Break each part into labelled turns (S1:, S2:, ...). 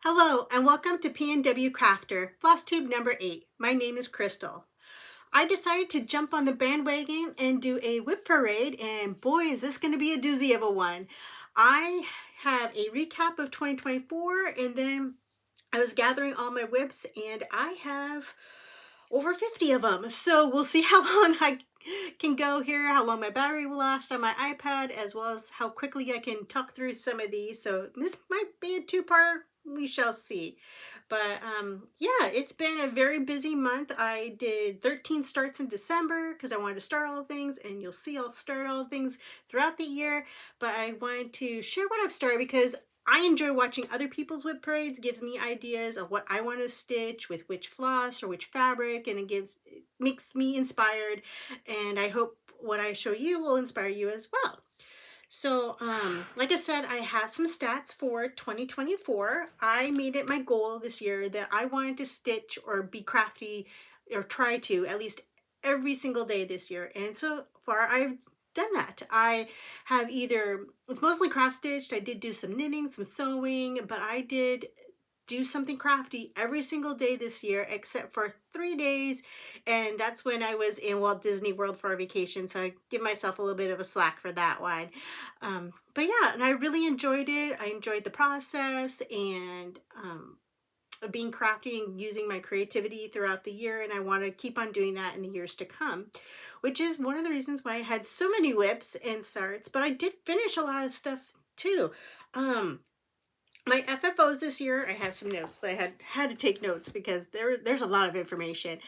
S1: Hello and welcome to P&W Crafter, Flosstube number 8. My name is Crystal. I decided to jump on the bandwagon and do a WIP Parade, and boy is this going to be a doozy of a one. I have a recap of 2024 and then I was gathering all my WIPs and I have over 50 of them. So we'll see how long I can go here, how long my battery will last on my iPad, as well as how quickly I can talk through some of these. So this might be a two-part, we shall see. But yeah, it's been a very busy month. I did 13 starts in December because I wanted to start all things, and you'll see I'll start all things throughout the year. But I wanted to share what I've started because I enjoy watching other people's WIP parades. It gives me ideas of what I want to stitch with which floss or which fabric, and it makes me inspired, and I hope what I show you will inspire you as well. So, like I said, I have some stats for 2024. I made it my goal this year that I wanted to stitch or be crafty or try to at least every single day this year. And so far I've done that. I have it's mostly cross stitched. I did do some knitting, some sewing, but I did do something crafty every single day this year except for 3 days, and that's when I was in Walt Disney World for a vacation, so I give myself a little bit of a slack for that one. But yeah, and I really enjoyed it. I enjoyed the process and being crafty and using my creativity throughout the year, and I want to keep on doing that in the years to come, which is one of the reasons why I had so many WIPs and starts. But I did finish a lot of stuff too. My FFOs this year, I have some notes. I had to take notes because there's a lot of information.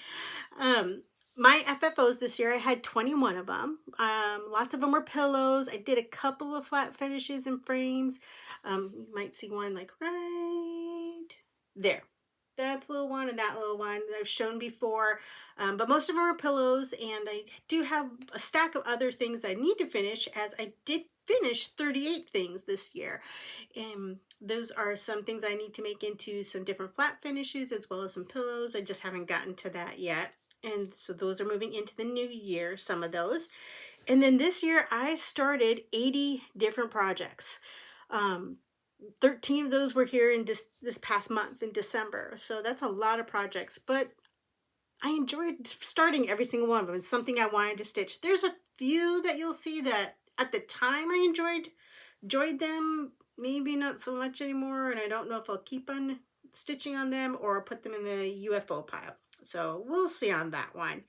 S1: My FFOs this year, I had 21 of them. Lots of them were pillows. I did a couple of flat finishes and frames. You might see one like right there. That's a little one and that little one that I've shown before. But most of them are pillows, and I do have a stack of other things that I need to finish, as I did finish 38 things this year. And those are some things I need to make into some different flat finishes as well as some pillows. I just haven't gotten to that yet. And so those are moving into the new year, some of those. And then this year I started 80 different projects. 13 of those were here in this past month in December. So that's a lot of projects, but I enjoyed starting every single one of them. It's something I wanted to stitch. There's a few that you'll see that at the time I enjoyed them, maybe not so much anymore, and I don't know if I'll keep on stitching on them or put them in the UFO pile. So we'll see on that one.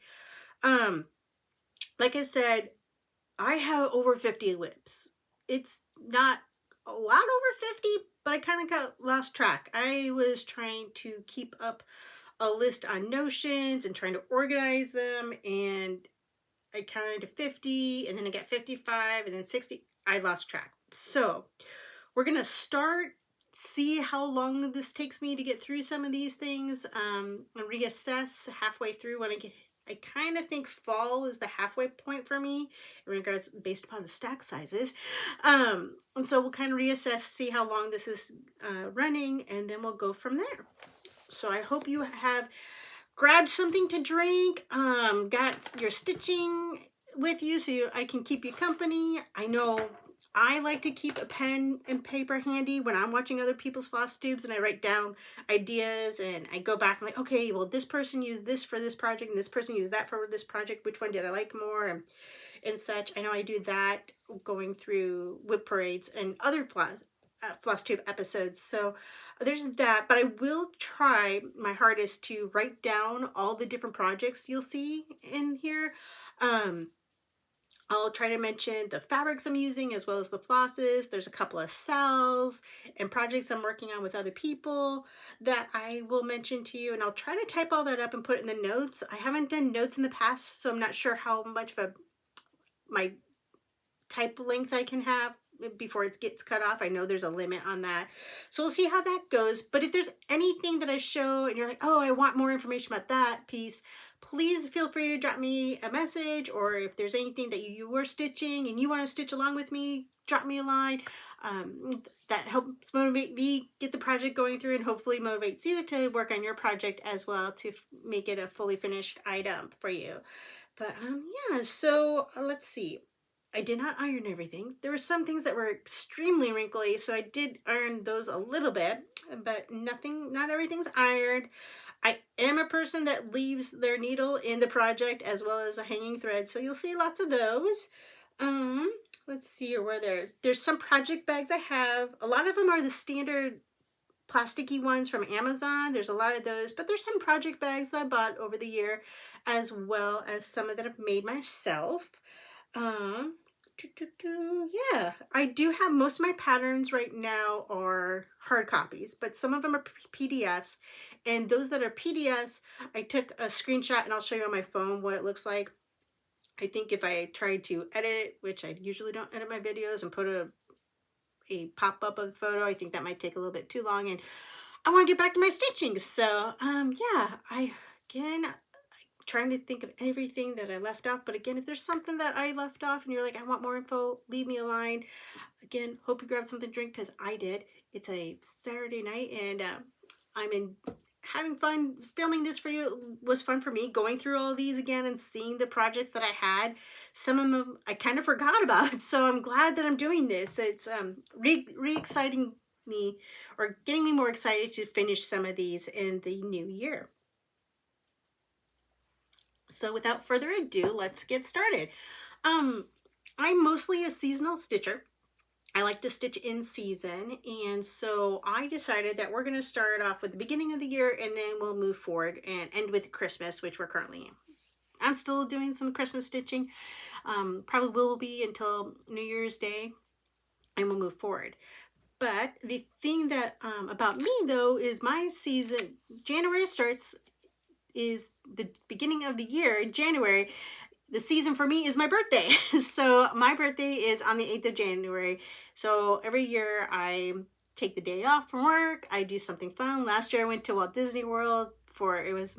S1: Like I said, I have over 50 WIPs. It's not a lot over 50, but I kind of got lost track. I was trying to keep up a list on Notions and trying to organize them, and I counted to 50, and then I got 55, and then 60. I lost track. So we're gonna see how long this takes me to get through some of these things, and reassess halfway through when I kind of think fall is the halfway point for me in regards based upon the stack sizes. And so we'll kind of reassess, see how long this is running, and then we'll go from there. So I hope you have grabbed something to drink, got your stitching with you so I can keep you company. I know I like to keep a pen and paper handy when I'm watching other people's floss tubes, and I write down ideas and I go back and like, okay, well, this person used this for this project and this person used that for this project. Which one did I like more and such? I know I do that going through WIP parades and other floss tube episodes. So there's that, but I will try my hardest to write down all the different projects you'll see in here. I'll try to mention the fabrics I'm using as well as the flosses. There's a couple of cells and projects I'm working on with other people that I will mention to you, and I'll try to type all that up and put it in the notes. I haven't done notes in the past, so I'm not sure how much of my type length I can have before it gets cut off. I know there's a limit on that. So we'll see how that goes. But if there's anything that I show and you're like, oh, I want more information about that piece, please feel free to drop me a message, or if there's anything that you were stitching and you want to stitch along with me, drop me a line. That helps motivate me, get the project going through, and hopefully motivates you to work on your project as well to make it a fully finished item for you. But yeah, so let's see. I did not iron everything. There were some things that were extremely wrinkly, so I did iron those a little bit. but not everything's ironed. I am a person that leaves their needle in the project as well as a hanging thread, so you'll see lots of those. Let's see where there's some project bags I have. A lot of them are the standard plasticky ones from Amazon. There's a lot of those, but there's some project bags that I bought over the year, as well as some that I've made myself. Yeah, I do have most of my patterns right now are hard copies, but some of them are PDFs, and those that are PDFs, I took a screenshot and I'll show you on my phone what it looks like. I think if I tried to edit it, which I usually don't edit my videos, and put a pop-up of the photo, I think that might take a little bit too long, and I want to get back to my stitching. So yeah, I'm trying to think of everything that I left off, but again, if there's something that I left off and you're like, I want more info, leave me a line. Again, hope you grab something to drink, because I did. It's a Saturday night, and having fun filming this for you. Was fun for me, going through all of these again and seeing the projects that I had. Some of them I kind of forgot about, so I'm glad that I'm doing this. It's re-exciting me, or getting me more excited to finish some of these in the new year. So without further ado, let's get started. I'm mostly a seasonal stitcher. I like to stitch in season, and so I decided that we're going to start off with the beginning of the year, and then we'll move forward and end with Christmas, which we're currently in. I'm still doing some Christmas stitching, probably will be until New Year's Day, and we'll move forward. But the thing that about me though is my season, January starts, is the beginning of the year. January, the season for me is my birthday. So my birthday is on the 8th of January. So every year I take the day off from work. I do something fun. Last year I went to Walt Disney World it was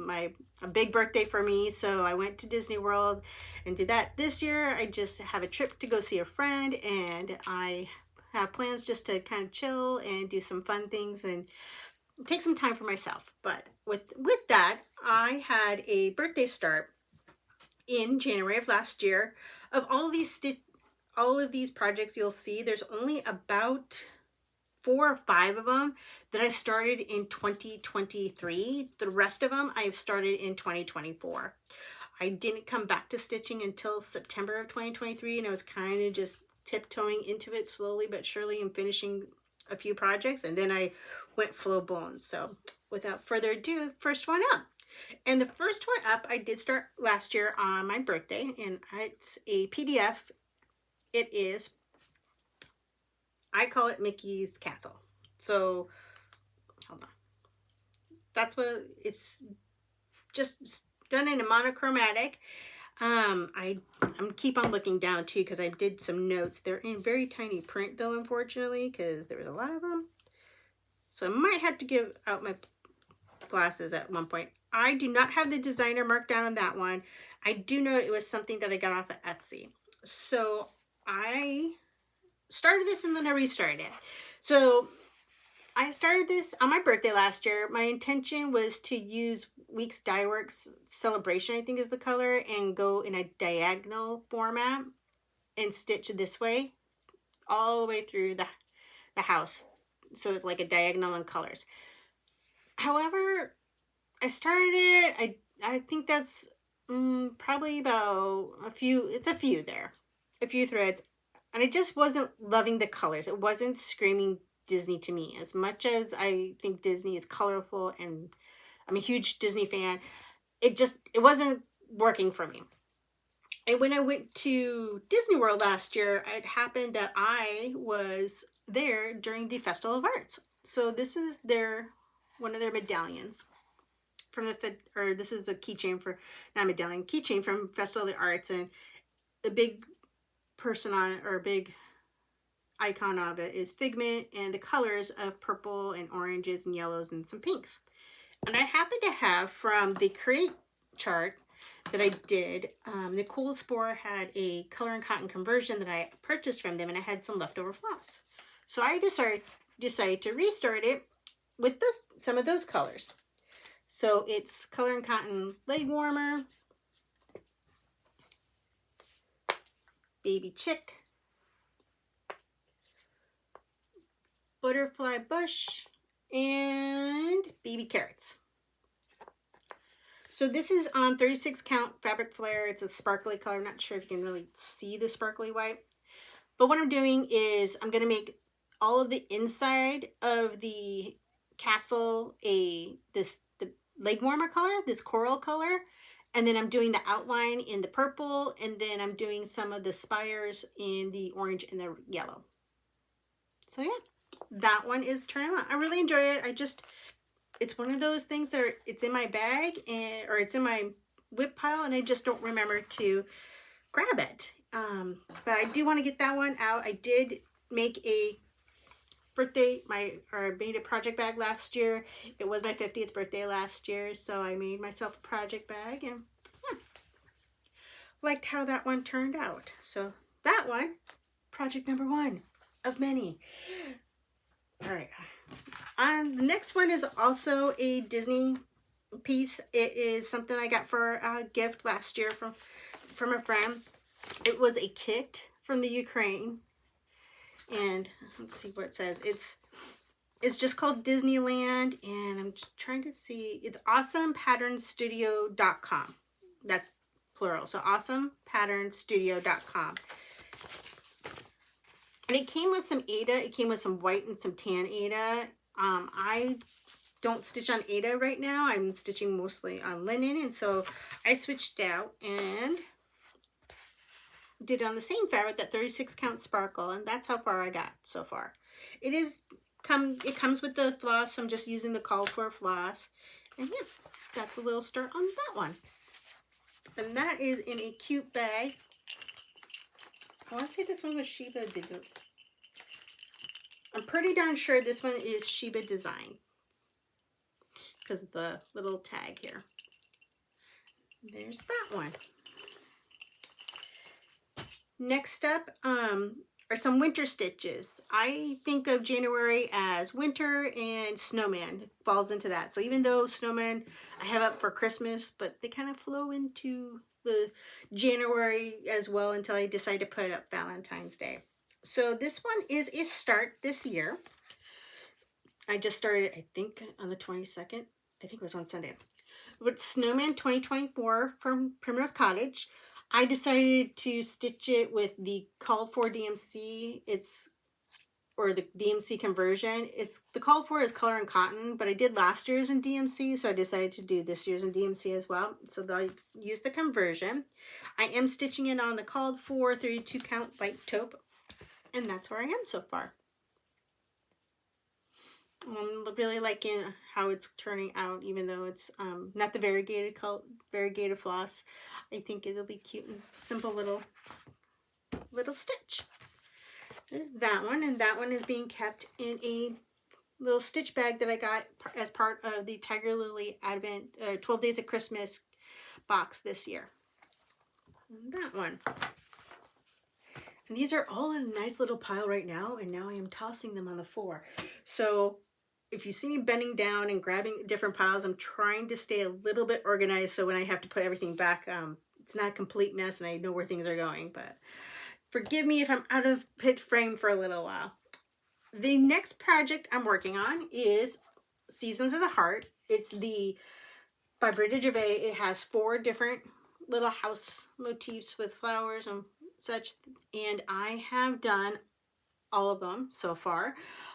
S1: a big birthday for me. So I went to Disney World and did that. This year I just have a trip to go see a friend, and I have plans just to kind of chill and do some fun things and take some time for myself. But with that, I had a birthday start in January of last year. Of all of these projects you'll see, there's only about 4 or 5 of them that I started in 2023. The rest of them I've started in 2024. I didn't come back to stitching until September of 2023, and I was kind of just tiptoeing into it slowly but surely and finishing a few projects, and then I went full blown. So without further ado, first one up. And the first one up I did start last year on my birthday, and it's a PDF. It is, I call it Mickey's Castle. So hold on. That's what it's just done in a monochromatic. I'm keep on looking down too, because I did some notes. They're in very tiny print though, unfortunately, because there was a lot of them. So I might have to give out my glasses at one point. I do not have the designer marked down on that one. I do know it was something that I got off of Etsy. So I started this and then I restarted it. So I started this on my birthday last year. My intention was to use Weeks Dye Works Celebration, I think is the color, and go in a diagonal format and stitch this way all the way through the house. So it's like a diagonal in colors. However, I started it, I think that's probably about a few threads, and I just wasn't loving the colors. It wasn't screaming Disney to me. As much as I think Disney is colorful and I'm a huge Disney fan, it wasn't working for me. And when I went to Disney World last year, it happened that I was there during the Festival of Arts. So this is one of their medallions from this is a keychain keychain from Festival of the Arts, and the big person on it, or big icon of it, is Figment, and the colors of purple and oranges and yellows and some pinks. And I happen to have, from the Create chart that I did, Nicole Spohr had a color and cotton conversion that I purchased from them, and I had some leftover floss. So I decided to restart it with some of those colors. So it's color and cotton leg warmer, baby chick, butterfly bush, and baby carrots. So this is on 36 count fabric flare. It's a sparkly color. I'm not sure if you can really see the sparkly white. But what I'm doing is I'm going to make all of the inside of the castle the leg warmer color, this coral color. And then I'm doing the outline in the purple. And then I'm doing some of the spires in the orange and the yellow. So yeah, that one is turning out. I really enjoy it. It's one of those things that it's in my bag or it's in my WIP pile and I just don't remember to grab it. But I do want to get that one out. I did make a made a project bag last year. It was my 50th birthday last year, so I made myself a project bag and liked how that one turned out. So that one, project number 1 of many. All right. The next one is also a Disney piece. It is something I got for a gift last year from a friend. It was a kit from the Ukraine. And let's see what it says. It's just called Disneyland, and I'm trying to see. It's awesomepatternstudio.com. That's plural. So awesomepatternstudio.com. And it came with some Aida. It came with some white and some tan Aida. I don't stitch on Aida right now. I'm stitching mostly on linen, and so I switched out and did on the same fabric, that 36 count sparkle, and that's how far I got so far. It comes with the floss, so I'm just using the called for floss. And yeah, that's a little start on that one. And that is in a cute bag. I want to say this one was Sheba Digital. I'm pretty darn sure this one is Sheba Design because of the little tag here. There's that one. Next up are some winter stitches. I think of January as winter, and Snowman falls into that. So even though Snowman I have up for Christmas, but they kind of flow into the January as well until I decide to put up Valentine's Day. So this one is a start this year. I just started, I think, on the 22nd. I think it was on Sunday. But Snowman 2024 from Primrose Cottage. I decided to stitch it with the called for DMC. Or the DMC conversion. The called for is color and cotton, but I did last year's in DMC, so I decided to do this year's in DMC as well. So I use the conversion. I am stitching it on the called for 32 count light taupe, and that's where I am so far. I'm really liking how it's turning out, even though it's not the variegated floss. I think it'll be cute and simple little stitch. There's that one, and that one is being kept in a little stitch bag that I got as part of the Tiger Lily Advent 12 Days of Christmas box this year. And that one. And these are all in a nice little pile right now, and now I am tossing them on the floor. So if you see me bending down and grabbing different piles, I'm trying to stay a little bit organized so when I have to put everything back, it's not a complete mess and I know where things are going. But forgive me if I'm out of pit frame for a little while. The next project I'm working on is Seasons of the Heart. It's by Brenda Gervais. It has 4 different little house motifs with flowers and such, and I have done all of them so far.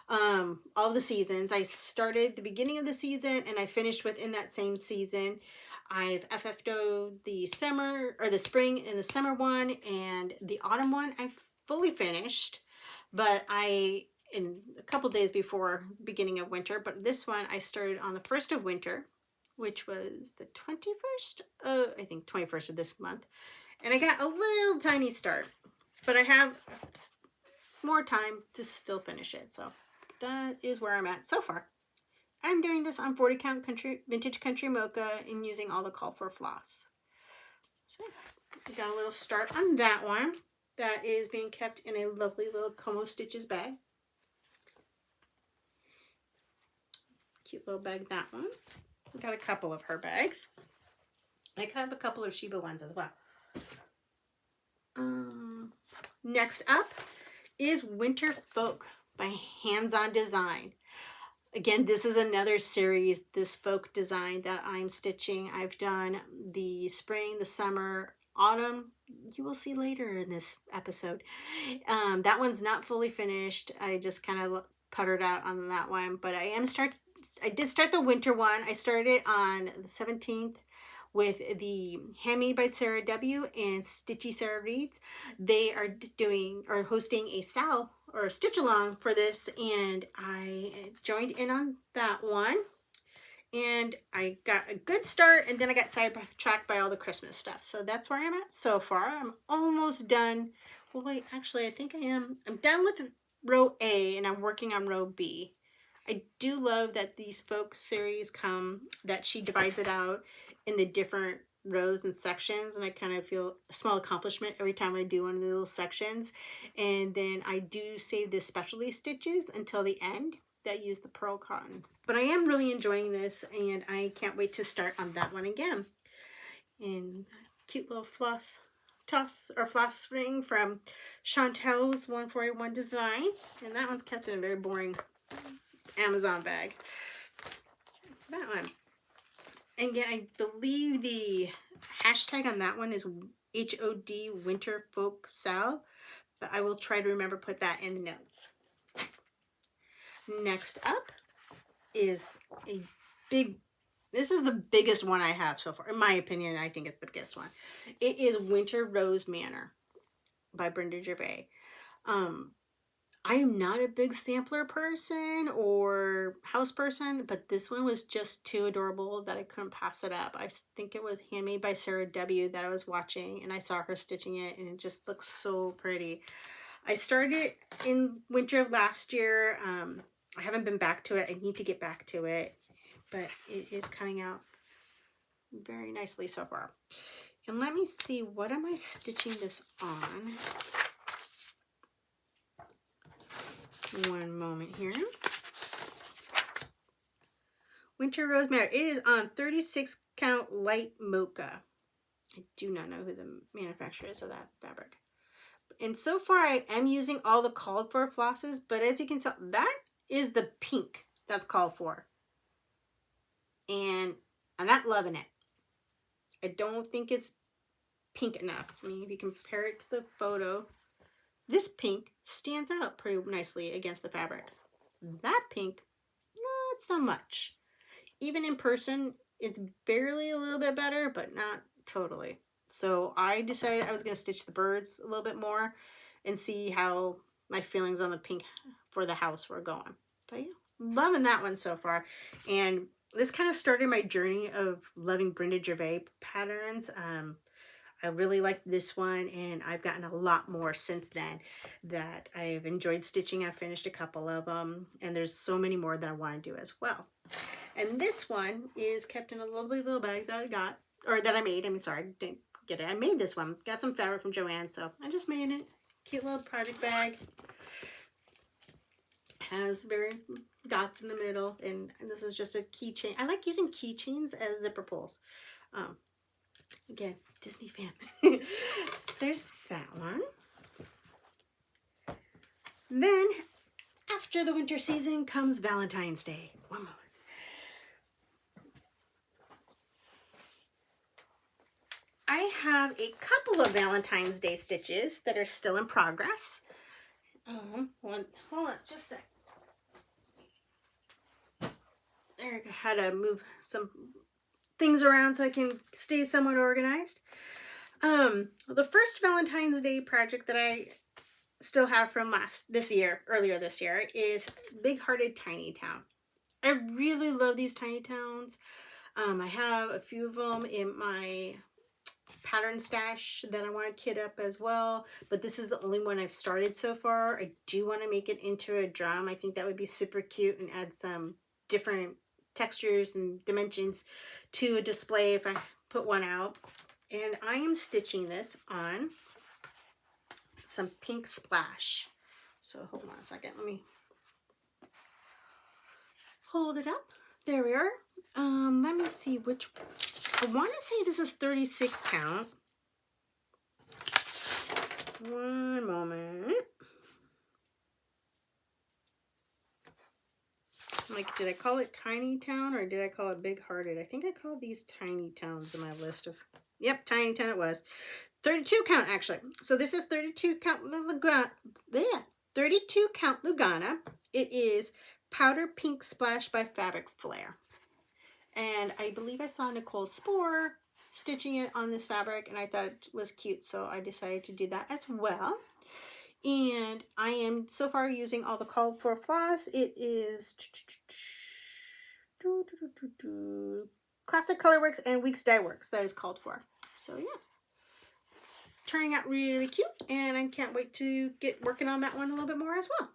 S1: All the seasons. I started the beginning of the season and I finished within that same season. I've FF'd the summer or the spring and the summer one, and the autumn one I fully finished, but in a couple days before the beginning of winter. But this one I started on the 1st of winter, which was the 21st, I think 21st of this month, and I got a little tiny start, but I have more time to still finish it. So that is where I'm at so far. I'm doing this on 40 count vintage country mocha and using all the call for floss. So I got a little start on that one. That is being kept in a lovely little Como Stitches bag. Cute little bag, that one. I got a couple of her bags. I have a couple of Sheba ones as well. Next up is Winter Folk by Hands On Design. Again, this is another series, this folk design that I'm stitching. I've done the spring, the summer, autumn. You will see later in this episode. That one's not fully finished. I just kind of puttered out on that one, but I did start the winter one. I started on the 17th with the Handmade by SarahW and Stitchy Sarah Reads. They are hosting a Sal or Stitch Along for this, and I joined in on that one. And I got a good start, and then I got sidetracked by all the Christmas stuff. So that's where I'm at so far. I'm almost done. Well, wait, actually, I think I am. I'm done with row A, and I'm working on row B. I do love that these folk series come, that she divides it out in the different rows and sections, and I kind of feel a small accomplishment every time I do one of the little sections. And then I do save the specialty stitches until the end that use the pearl cotton. But I am really enjoying this, and I can't wait to start on that one again. And cute little floss ring from Chantel's 141 design, and that one's kept in a very boring Amazon bag. That one. And again, I believe the hashtag on that one is HOD Winter Folk Sal, but I will try to remember to put that in the notes. Next up is this is the biggest one I have so far. In my opinion, I think it's the biggest one. It is Winter Rose Manor by Brenda Gervais. I am not a big sampler person or house person, but this one was just too adorable that I couldn't pass it up. I think it was Handmade by SarahW that I was watching, and I saw her stitching it, and it just looks so pretty. I started in winter of last year. I haven't been back to it. I need to get back to it, but it is coming out very nicely so far. And let me see, what am I stitching this on? One moment here. Winter Rose Manor. It is on 36 count light mocha. I do not know who the manufacturer is of that fabric. And so far I am using all the called for flosses, but as you can tell, that is the pink that's called for. And I'm not loving it. I don't think it's pink enough. I mean, if you compare it to the photo, this pink stands out pretty nicely against the fabric. That pink, not so much. Even in person, it's barely a little bit better, but not totally. So I decided I was going to stitch the birds a little bit more and see how my feelings on the pink for the house were going. But yeah, loving that one so far. And this kind of started my journey of loving Brenda Gervais patterns. I really liked this one, and I've gotten a lot more since then that I've enjoyed stitching. I've finished a couple of them, and there's so many more that I want to do as well. And this one is kept in a lovely little bag that I got, or that I made. I mean, sorry, I didn't get it. I made this one. Got some fabric from Joanne, so I just made it. Cute little project bag. Has very dots in the middle, and this is just a keychain. I like using keychains as zipper pulls. Again, Disney fan. So there's that one. Then, after the winter season comes Valentine's Day. One moment. I have a couple of Valentine's Day stitches that are still in progress. Hold on, just a sec. There, I had to move some things around so I can stay somewhat organized. The first Valentine's Day project that I still have from earlier this year, is Bighearted Tiny Town. I really love these tiny towns. I have a few of them in my pattern stash that I want to kit up as well, but this is the only one I've started so far. I do want to make it into a drum. I think that would be super cute and add some different textures and dimensions to a display if I put one out. And I am stitching this on some pink splash. So hold on a second, let me hold it up. There we are. Let me see which, I want to say this is 36 count. One moment. Like, did I call it Tiny Town or did I call it Bighearted? I think I called these Tiny Towns in my list of... Yep, Tiny Town it was. 32 count, actually. So this is 32 count Lugana. 32 count Lugana. It is Powder Pink Splash by Fabric Flare. And I believe I saw Nicole Spore stitching it on this fabric, and I thought it was cute, so I decided to do that as well. And I am so far using all the called for floss. It is Classic Colorworks and Weeks Dye Works that is called for. So yeah, it's turning out really cute, and I can't wait to get working on that one a little bit more as well.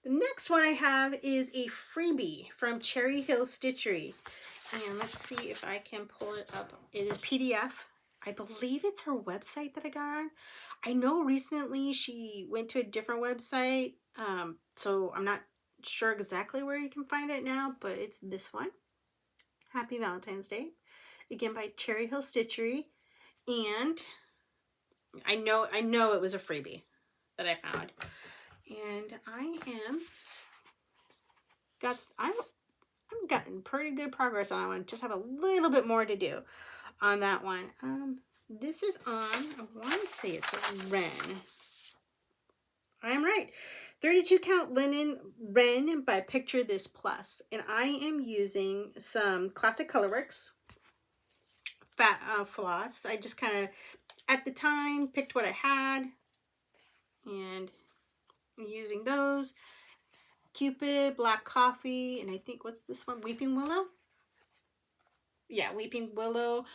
S1: The next one I have is a freebie from Cherry Hill Stitchery. And let's see if I can pull it up. It is PDF. I believe it's her website that I got on. I know recently she went to a different website, so I'm not sure exactly where you can find it now, but it's this one. Happy Valentine's Day. Again, by Cherry Hill Stitchery. And I know it was a freebie that I found. And I'm gotten pretty good progress on that one. Just have a little bit more to do on that one. This is on, I want to say it's a Wren. I'm right. 32 count linen Wren by Picture This Plus. And I am using some Classic Colorworks floss. I just kind of, at the time, picked what I had. And I'm using those. Cupid, Black Coffee, and I think, what's this one? Weeping Willow? Yeah, Weeping Willow.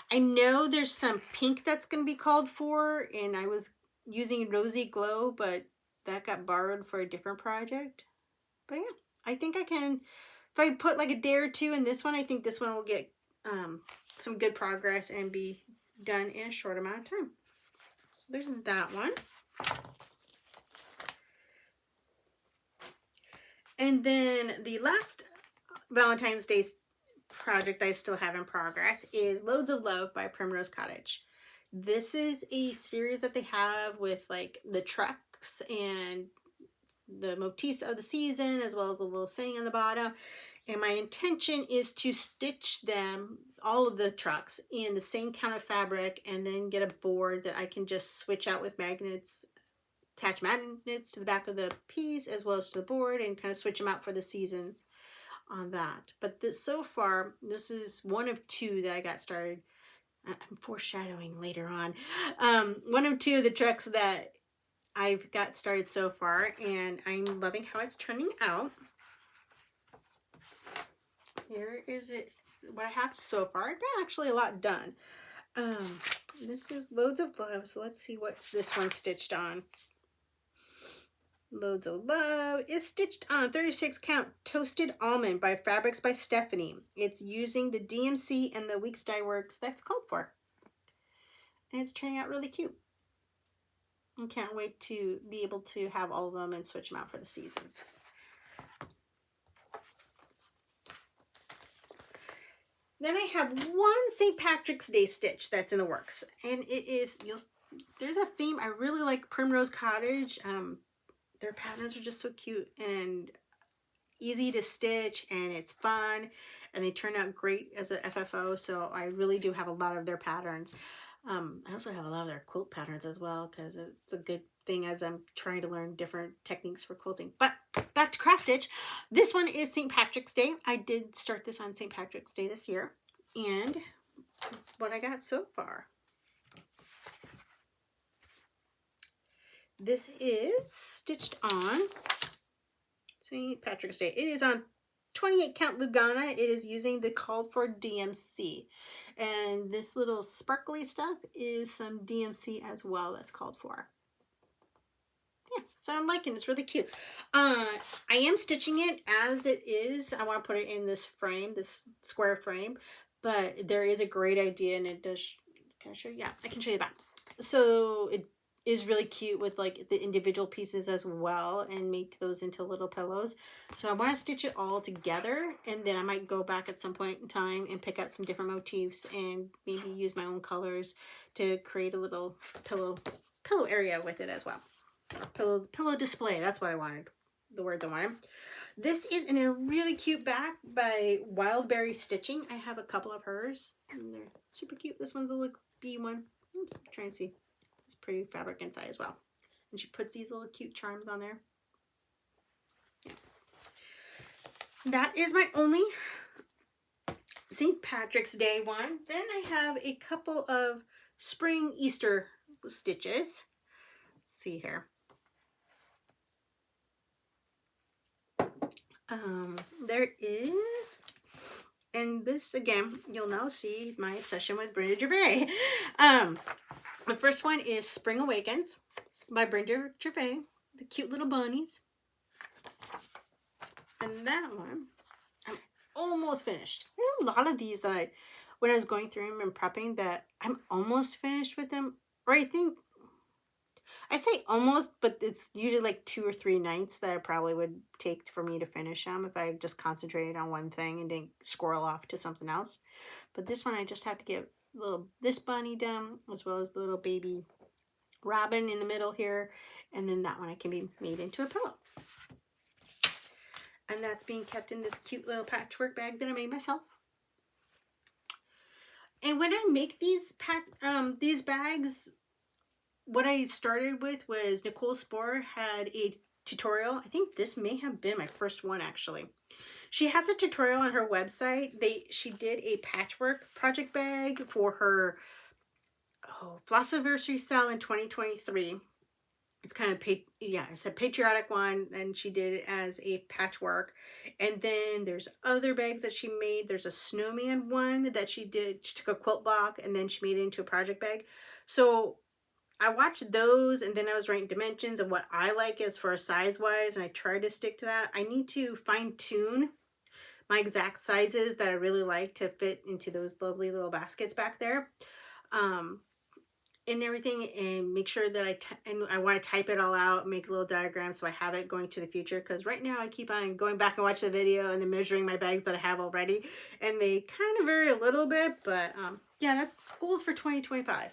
S1: I know there's some pink that's going to be called for, and I was using Rosy Glow, but that got borrowed for a different project. But yeah, I think I can, if I put like a day or two in this one, I think this one will get some good progress and be done in a short amount of time. So there's that one. And then the last Valentine's Day project I still have in progress is Loads of Love by Primrose Cottage. This is a series that they have with like the trucks and the motifs of the season, as well as a little saying on the bottom. And my intention is to stitch them, all of the trucks, in the same count of fabric, and then get a board that I can just switch out with magnets, attach magnets to the back of the piece as well as to the board, and kind of switch them out for the seasons on that. But so far, this is one of two that I got started. I'm foreshadowing later on. One of two of the trucks that I've got started so far, and I'm loving how it's turning out. Here is it, what I have so far. I've got actually a lot done. This is Loads of Love, so let's see what's this one stitched on. Loads of Love is stitched on 36 count Toasted Almond by Fabrics by Stephanie. It's using the DMC and the Weeks Dye Works that's called for. And it's turning out really cute. I can't wait to be able to have all of them and switch them out for the seasons. Then I have one St. Patrick's Day stitch that's in the works. And it is, there's a theme. I really like Primrose Cottage. Their patterns are just so cute and easy to stitch, and it's fun, and they turn out great as a FFO, so I really do have a lot of their patterns. I also have a lot of their quilt patterns as well, because it's a good thing as I'm trying to learn different techniques for quilting. But back to cross stitch. This one is St. Patrick's Day. I did start this on St. Patrick's Day this year, and that's what I got so far. This is stitched on St. Patrick's Day. It is on 28 count Lugana. It is using the called for DMC. And this little sparkly stuff is some DMC as well that's called for. Yeah, so I'm liking it. It's really cute. I am stitching it as it is. I want to put it in this frame, this square frame. But there is a great idea, and it does... Can I show you? Yeah, I can show you that. So it is really cute with like the individual pieces as well, and make those into little pillows. So I want to stitch it all together, and then I might go back at some point in time and pick out some different motifs and maybe use my own colors to create a little pillow area with it as well. or pillow display. That's what I wanted. The words I wanted. This is in a really cute bag by Wildberry Stitching. I have a couple of hers, and they're super cute. This one's a little bee one. Oops, I'm trying to see. It's pretty fabric inside as well. And she puts these little cute charms on there. Yeah. That is my only St. Patrick's Day one. Then I have a couple of spring Easter stitches. Let's see here. There is, and this again, you'll now see my obsession with Brenda Gervais. The first one is Spring Awakens by Brenda Gervais, the cute little bunnies. And that one, I'm almost finished. There's a lot of these that when I was going through them and prepping, that I'm almost finished with them. Or I say almost, but it's usually like 2 or 3 nights that it probably would take for me to finish them if I just concentrated on one thing and didn't squirrel off to something else. But this one I just have to get this bunny done, as well as the little baby robin in the middle here, and then that one I can be made into a pillow. And that's being kept in this cute little patchwork bag that I made myself. And when I make these bags, what I started with was Nicole Spohr had a tutorial. I think this may have been my first one actually. She has a tutorial on her website. She did a patchwork project bag for her Flossiversary sale in 2023. It's kind of, it's a patriotic one, and she did it as a patchwork. And then there's other bags that she made. There's a snowman one that she did. She took a quilt block and then she made it into a project bag. So I watched those, and then I was writing dimensions of what I like as far as size-wise, and I tried to stick to that. I need to fine-tune my exact sizes that I really like to fit into those lovely little baskets back there. And everything, and make sure that I want to type it all out, make a little diagram so I have it going to the future, because right now I keep on going back and watch the video and then measuring my bags that I have already, and they kind of vary a little bit, but yeah, that's goals for 2025.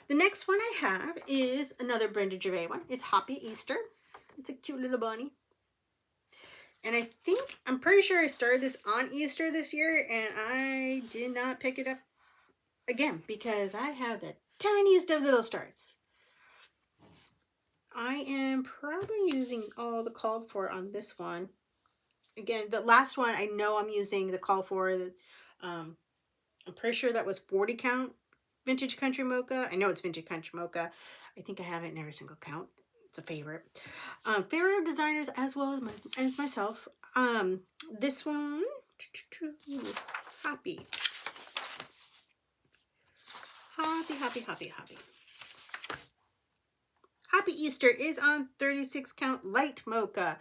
S1: The next one I have is another Brenda Gervais one. It's Hoppy Easter. It's a cute little bunny. And I'm pretty sure I started this on Easter this year, and I did not pick it up again because I have the tiniest of little starts. I am probably using all the called for on this one. Again, the last one I know I'm using the call for. I'm pretty sure that was 40 count Vintage Country Mocha. I know it's Vintage Country Mocha. I think I have it in every single count. It's a favorite. Favorite of designers as well as myself. This one, Hoppy. Hoppy Easter is on 36 count light mocha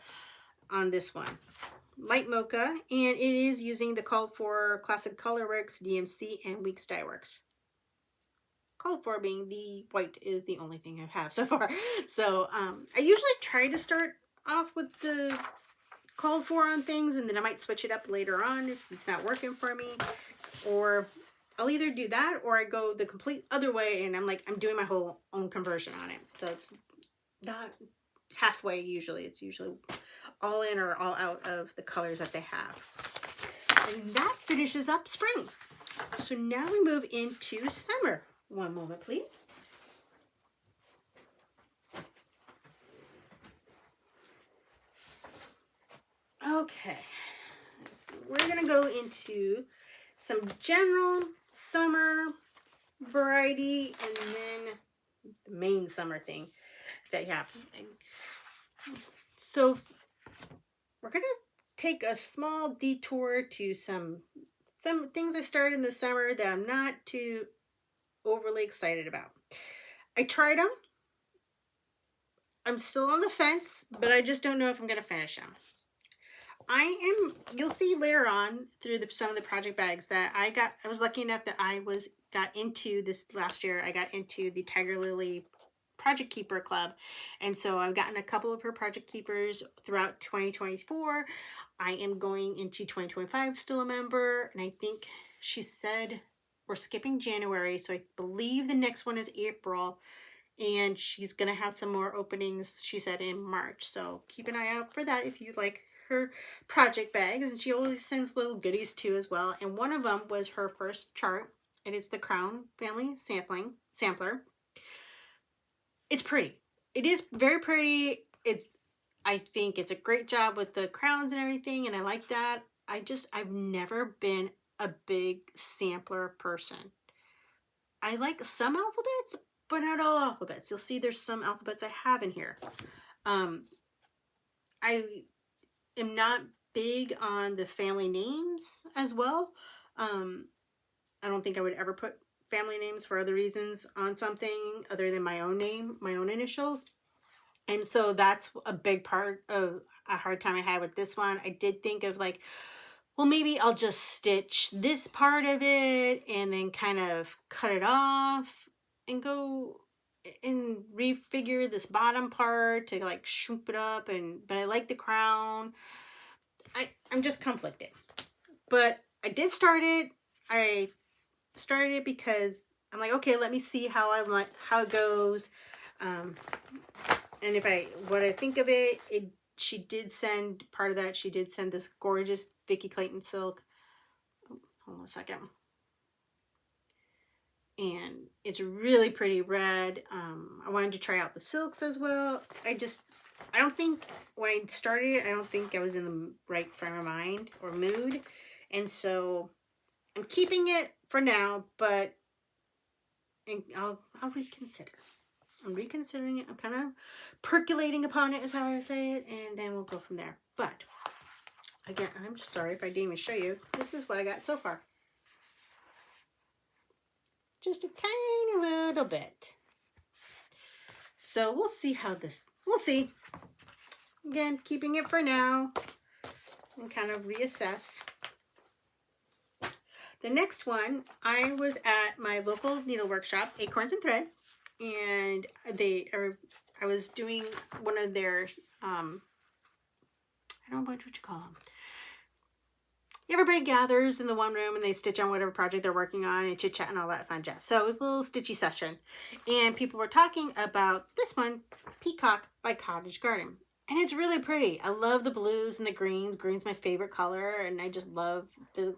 S1: on this one. Light mocha, and it is using the called for Classic Colorworks, DMC, and Weeks Dye Works. Called for being the white is the only thing I have so far. So I usually try to start off with the called for on things, and then I might switch it up later on if it's not working for me, or I'll either do that or I go the complete other way and I'm doing my whole own conversion on it. So it's not halfway usually. It's usually all in or all out of the colors that they have. And that finishes up spring. So now we move into summer. One moment, please. Okay. We're going to go into some general summer variety, and then the main summer thing that you have. So we're going to take a small detour to some things I started in the summer that I'm not too overly excited about. I tried them. I'm still on the fence, but I just don't know if I'm going to finish them. You'll see later on through some of the project bags that I was lucky enough that I got into this last year. I got into the Tiger Lily Project Keeper Club. And so I've gotten a couple of her project keepers throughout 2024. I am going into 2025 still a member. And I think she said we're skipping January. So I believe the next one is April. and she's gonna have some more openings, she said, in March. So keep an eye out for that if you like her project bags. And she always sends little goodies too as well. And one of them was her first chart, and it's the Crown Family Sampler. It's pretty. It is very pretty. I think it's a great job with the crowns and everything, and I like that. I've never been a big sampler person. I like some alphabets, but not all alphabets. You'll see there's some alphabets I have in here. I am not big on the family names as well. I don't think I would ever put family names for other reasons on something other than my own name, my own initials. And so that's a big part of a hard time I had with this one. I did think of like, well, maybe I'll just stitch this part of it and then kind of cut it off and go and refigure this bottom part to like shoop it up. But I like the crown. I'm just conflicted. But I did start it. I started it because I'm like, okay, let me see how it goes. And what I think of it, she did send part of that. She did send this gorgeous Vicky Clayton silk. Oh, hold on a second. And it's really pretty red. I wanted to try out the silks as well. I don't think when I started it, I don't think I was in the right frame of mind or mood. And so I'm keeping it for now, but I'll reconsider. I'm reconsidering it. I'm kind of percolating upon it is how I say it, and then we'll go from there. But again, I'm just sorry if I didn't even show you. This is what I got so far. Just a tiny little bit. So we'll see we'll see. Again, keeping it for now and kind of reassess. The next one, I was at my local needle workshop, Acorns and Thread, and I was doing one of their, I don't know what you call them. Everybody gathers in the one room and they stitch on whatever project they're working on and chit chat and all that fun jazz. So it was a little stitchy session, and people were talking about this one, Peacock by Cottage Garden. And it's really pretty. I love the blues and the greens. Green's my favorite color, and I just love the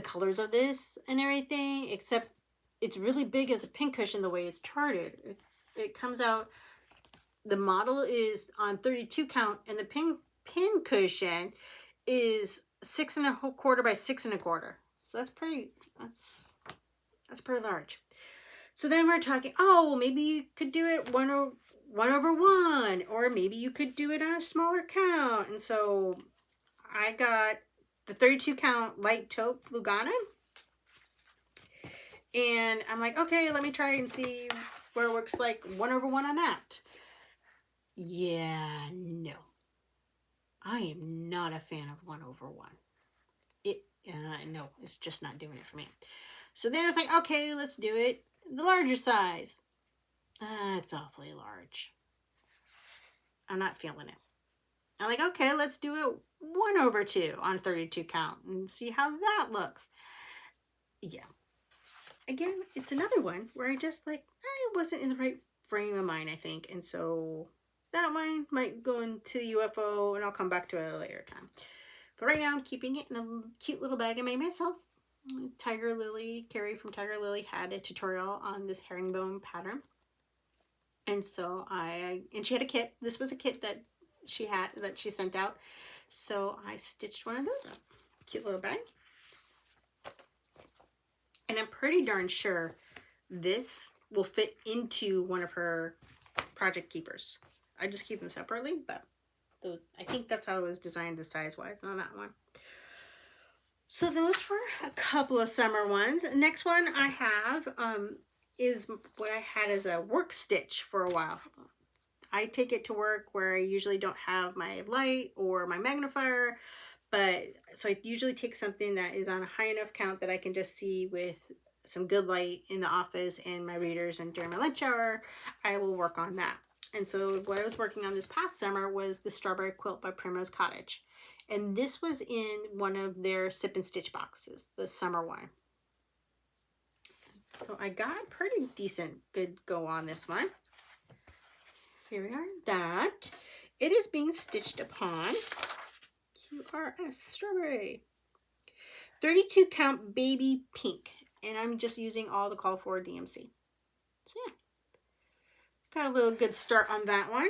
S1: colors of this and everything, except it's really big as a pincushion the way it's charted. It comes out, the model is on 32 count, and the pincushion is 6 1/4 by 6 1/4. So that's pretty large. So then we're talking, oh, well, maybe you could do it 1/1, or maybe you could do it on a smaller count. And so I got the 32 count light taupe Lugana, and I'm like, okay, let me try and see where it works like 1/1 on that. Yeah, no, I am not a fan of 1/1. No, it's just not doing it for me. So then I was like, okay, let's do it the larger size. It's awfully large. I'm not feeling it. I'm like, okay, let's do it 1/2 on 32 count and see how that looks. Yeah. Again, it's another one where I wasn't in the right frame of mind, I think. And so that one might go into UFO, and I'll come back to it at a later time. But right now I'm keeping it in a cute little bag I made myself. Carrie from Tiger Lily had a tutorial on this herringbone pattern. And so and she had a kit. This was a kit that she sent out. So I stitched one of those up. Cute little bag. And I'm pretty darn sure this will fit into one of her project keepers. I just keep them separately, but I think that's how it was designed, the size-wise on that one. So those were a couple of summer ones. The next one I have is what I had as a work stitch for a while. I take it to work where I usually don't have my light or my magnifier, so I usually take something that is on a high enough count that I can just see with some good light in the office and my readers, and during my lunch hour, I will work on that. And so what I was working on this past summer was the Strawberry Quilt by Primrose Cottage. And this was in one of their Sip and Stitch boxes, the summer one. So I got a pretty decent good go on this one. Here we are. That it is being stitched upon QRS Strawberry. 32 count baby pink. And I'm just using all the call for DMC. So yeah. Got a little good start on that one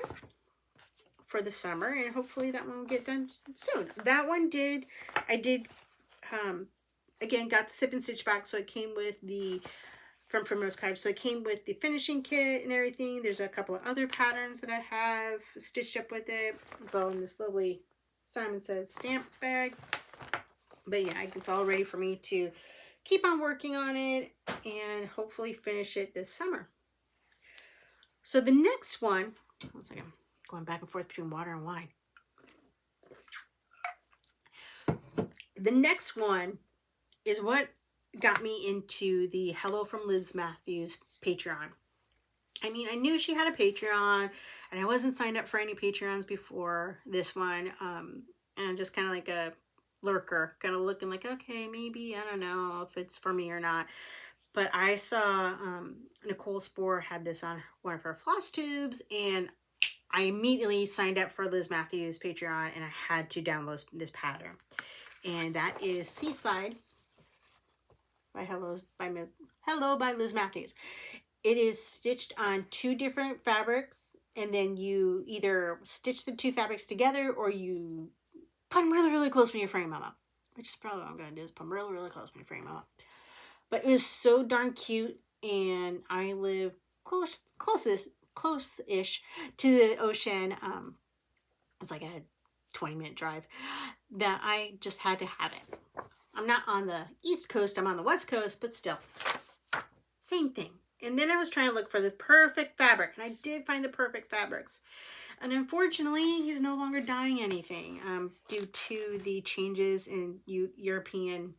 S1: for the summer, and hopefully that one will get done soon. That one did, I did, again, got the sip and stitch back, so it came with the, from Primrose Cottage, so it came with the finishing kit and everything. There's a couple of other patterns that I have stitched up with it. It's all in this lovely, Simon Says, stamp bag. But yeah, it's all ready for me to keep on working on it and hopefully finish it this summer. So the next one, one second, going back and forth between water and wine. The next one is what got me into the Hello from Liz Matthews Patreon. I mean, I knew she had a Patreon, and I wasn't signed up for any Patreons before this one. And just kind of like a lurker, kind of looking like, okay, maybe, I don't know if it's for me or not. But I saw Nicole Spohr had this on one of her floss tubes, and I immediately signed up for Liz Matthews Patreon, and I had to download this pattern. And that is Seaside by Hello by Liz Matthews. It is stitched on 2 different fabrics, and then you either stitch the 2 fabrics together or you put them really, really close when you frame them up. Which is probably what I'm going to do, is put them really, really close when you frame them up. But it was so darn cute, and I live close-ish to the ocean. It's like a 20-minute drive, that I just had to have it. I'm not on the East Coast, I'm on the West Coast, but still, same thing. And then I was trying to look for the perfect fabric, and I did find the perfect fabrics. And unfortunately, he's no longer dyeing anything due to the changes in European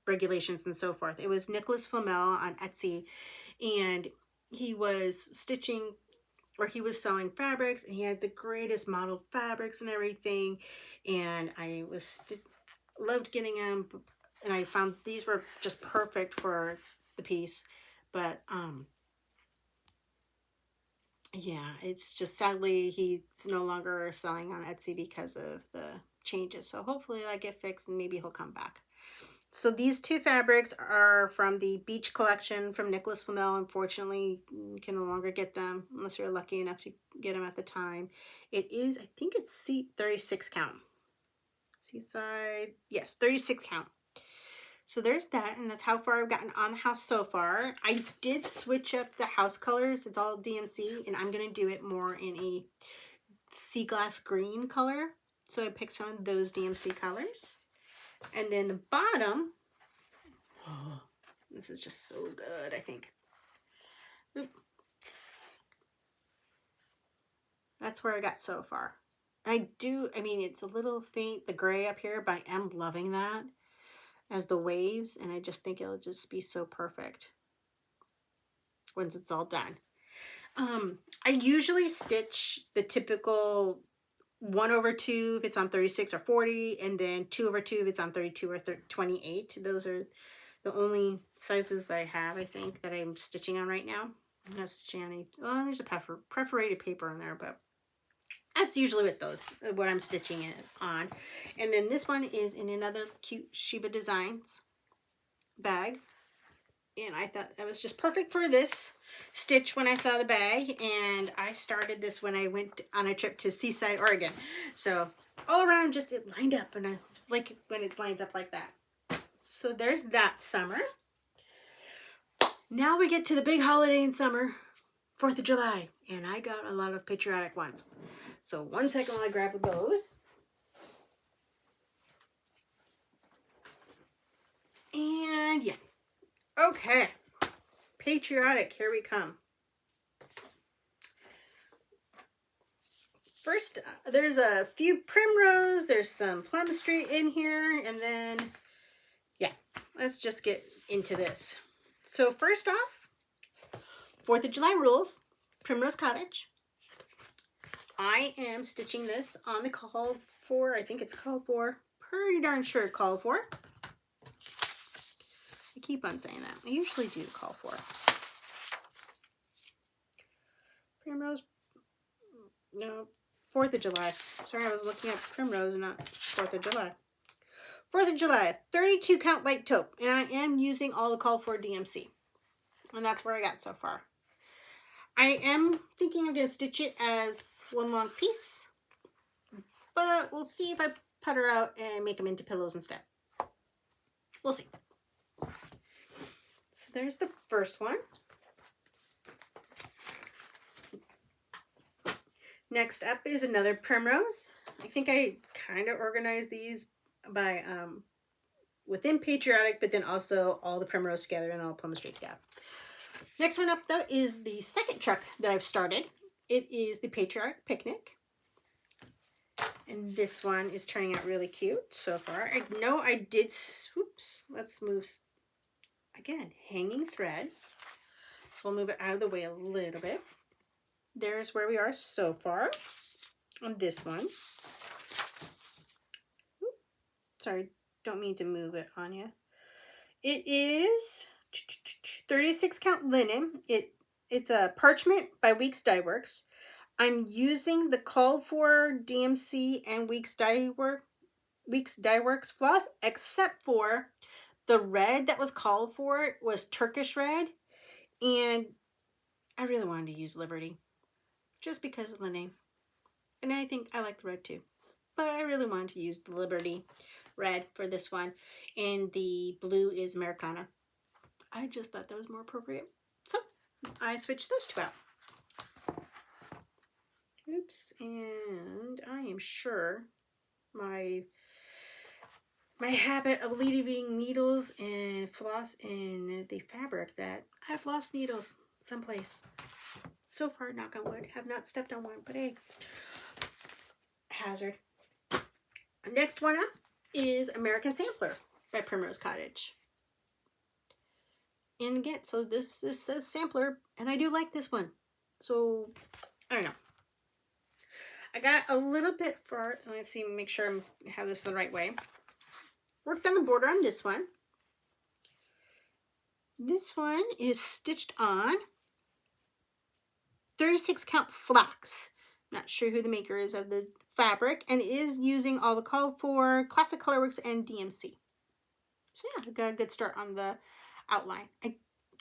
S1: regulations and so forth. It was Nicholas Flamel on Etsy, and he was stitching, or he was selling fabrics, and he had the greatest modeled fabrics and everything, and I loved getting them, and I found these were just perfect for the piece. But yeah, it's just sadly he's no longer selling on Etsy because of the changes. So hopefully I get fixed and maybe he'll come back. So these 2 fabrics are from the Beach collection from Nicholas Flamel. Unfortunately, you can no longer get them unless you're lucky enough to get them at the time. It is, I think it's 36 count. Seaside, yes, 36 count. So there's that, and that's how far I've gotten on the house so far. I did switch up the house colors. It's all DMC, and I'm going to do it more in a sea glass green color. So I picked some of those DMC colors. And then the bottom, oh, this is just so good, I think. Oop. That's where I got so far. I mean, it's a little faint, the gray up here, but I am loving that as the waves, and I just think it'll just be so perfect once it's all done. I usually stitch the typical 1/2 if it's on 36 or 40, and then 2/2 if it's on 32 or 28. Those are the only sizes that I have, I think, that I'm stitching on right now. I'm not stitching on any, oh, there's a perforated paper in there, but that's usually what I'm stitching it on. And then this one is in another cute Sheba Designs bag. And I thought that was just perfect for this stitch when I saw the bag. And I started this when I went on a trip to Seaside, Oregon. So all around, just it lined up, and I like when it lines up like that. So there's that summer. Now we get to the big holiday in summer, 4th of July. And I got a lot of patriotic ones. So one second while I grab those. And yeah. Okay. Patriotic, here we come. First, there's a few Primrose, there's some Plum Street in here, and then, yeah, let's just get into this. So first off, 4th of July rules, Primrose Cottage. I am stitching this on the call for, I think it's called for, pretty darn sure called for. I keep on saying that. I usually do call for Primrose. No, 4th of July. Sorry, I was looking at Primrose, not 4th of July. 4th of July, 32 count light taupe. And I am using all the call for DMC. And that's where I got so far. I am thinking I'm going to stitch it as one long piece. But we'll see if I putter out and make them into pillows instead. We'll see. So there's the first one. Next up is another Primrose. I think I kind of organized these by within Patriotic, but then also all the Primrose together and all Plum Street together. Next one up though is the second truck that I've started. It is the Patriarch Picnic. And this one is turning out really cute so far. I know I did, oops, let's move, again, hanging thread. So we'll move it out of the way a little bit. There's where we are so far on this one. Oop, sorry, don't mean to move it on you. It is 36 count linen. It's a parchment by Weeks Dye Works. I'm using the called for DMC and Weeks Dye Works floss, except for the red that was called for was Turkish red, and I really wanted to use Liberty just because of the name, and I think I like the red too, but I really wanted to use the Liberty red for this one, and the blue is Americana. I just thought that was more appropriate, so I switched those two out. Oops, and I am sure my habit of leaving needles and floss in the fabric that I've lost needles someplace. So far, knock on wood, have not stepped on one, but hey, hazard. Next one up is American Sampler by Primrose Cottage. And again, so this says Sampler, and I do like this one. So, I don't know. I got a little bit for, let's see, make sure I have this the right way. Worked on the border on this one. This one is stitched on 36 count flax. Not sure who the maker is of the fabric, and it is using all the called for Classic Colorworks and DMC. So yeah, I got a good start on the outline,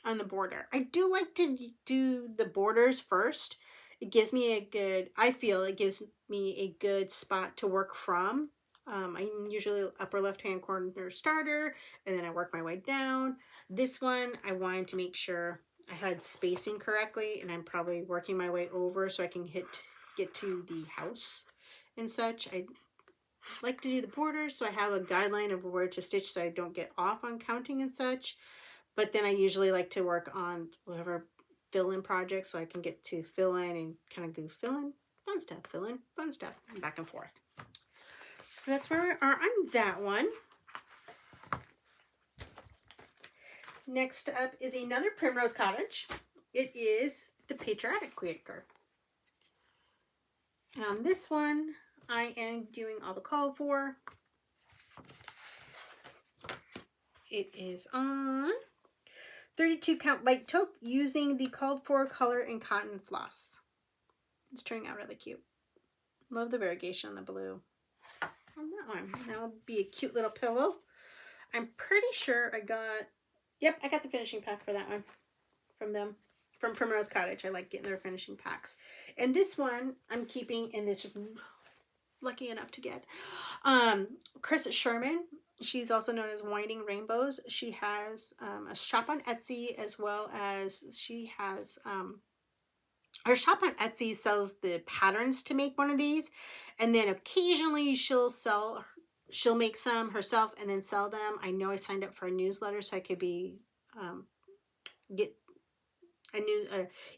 S1: on the border. I do like to do the borders first. It gives me a good, I feel it gives me a good spot to work from. I'm usually upper left hand corner starter, and then I work my way down. This one, I wanted to make sure I had spacing correctly, and I'm probably working my way over so I can get to the house and such. I like to do the borders so I have a guideline of where to stitch so I don't get off on counting and such. But then I usually like to work on whatever fill-in projects so I can get to fill in and kind of go fill in, fun stuff, fill in, fun stuff, back and forth. So that's where we are on that one. Next up is another Primrose Cottage. It is the Patriotic Que. And on this one, I am doing all the called for. It is on 32 count light taupe using the called for color and cotton floss. It's turning out really cute. Love the variegation on the blue. On that one, that'll be a cute little pillow. I'm pretty sure I got, yep, I got the finishing pack for that one from them, from Primrose Cottage. I like getting their finishing packs. And this one I'm keeping in this, lucky enough to get, Chris Sherman. She's also known as Winding Rainbows. She has a shop on Etsy, as well as she has, her shop on Etsy sells the patterns to make one of these, and then occasionally she'll make some herself and then sell them. I know I signed up for a newsletter so I could be get a new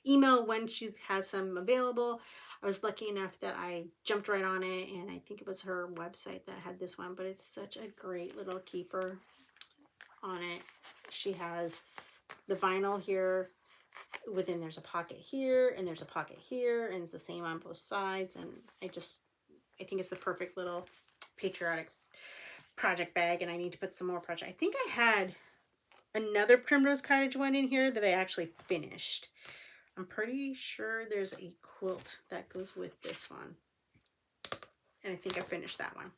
S1: email when she has some available. I was lucky enough that I jumped right on it, and I think it was her website that had this one, but it's such a great little keeper on it. She has the vinyl here. Within there's a pocket here, and there's a pocket here, and it's the same on both sides, and I think it's the perfect little patriotic project bag, and I need to put some more project. I think I had another Primrose Cottage one in here that I actually finished. I'm pretty sure there's a quilt that goes with this one. And I think I finished that one.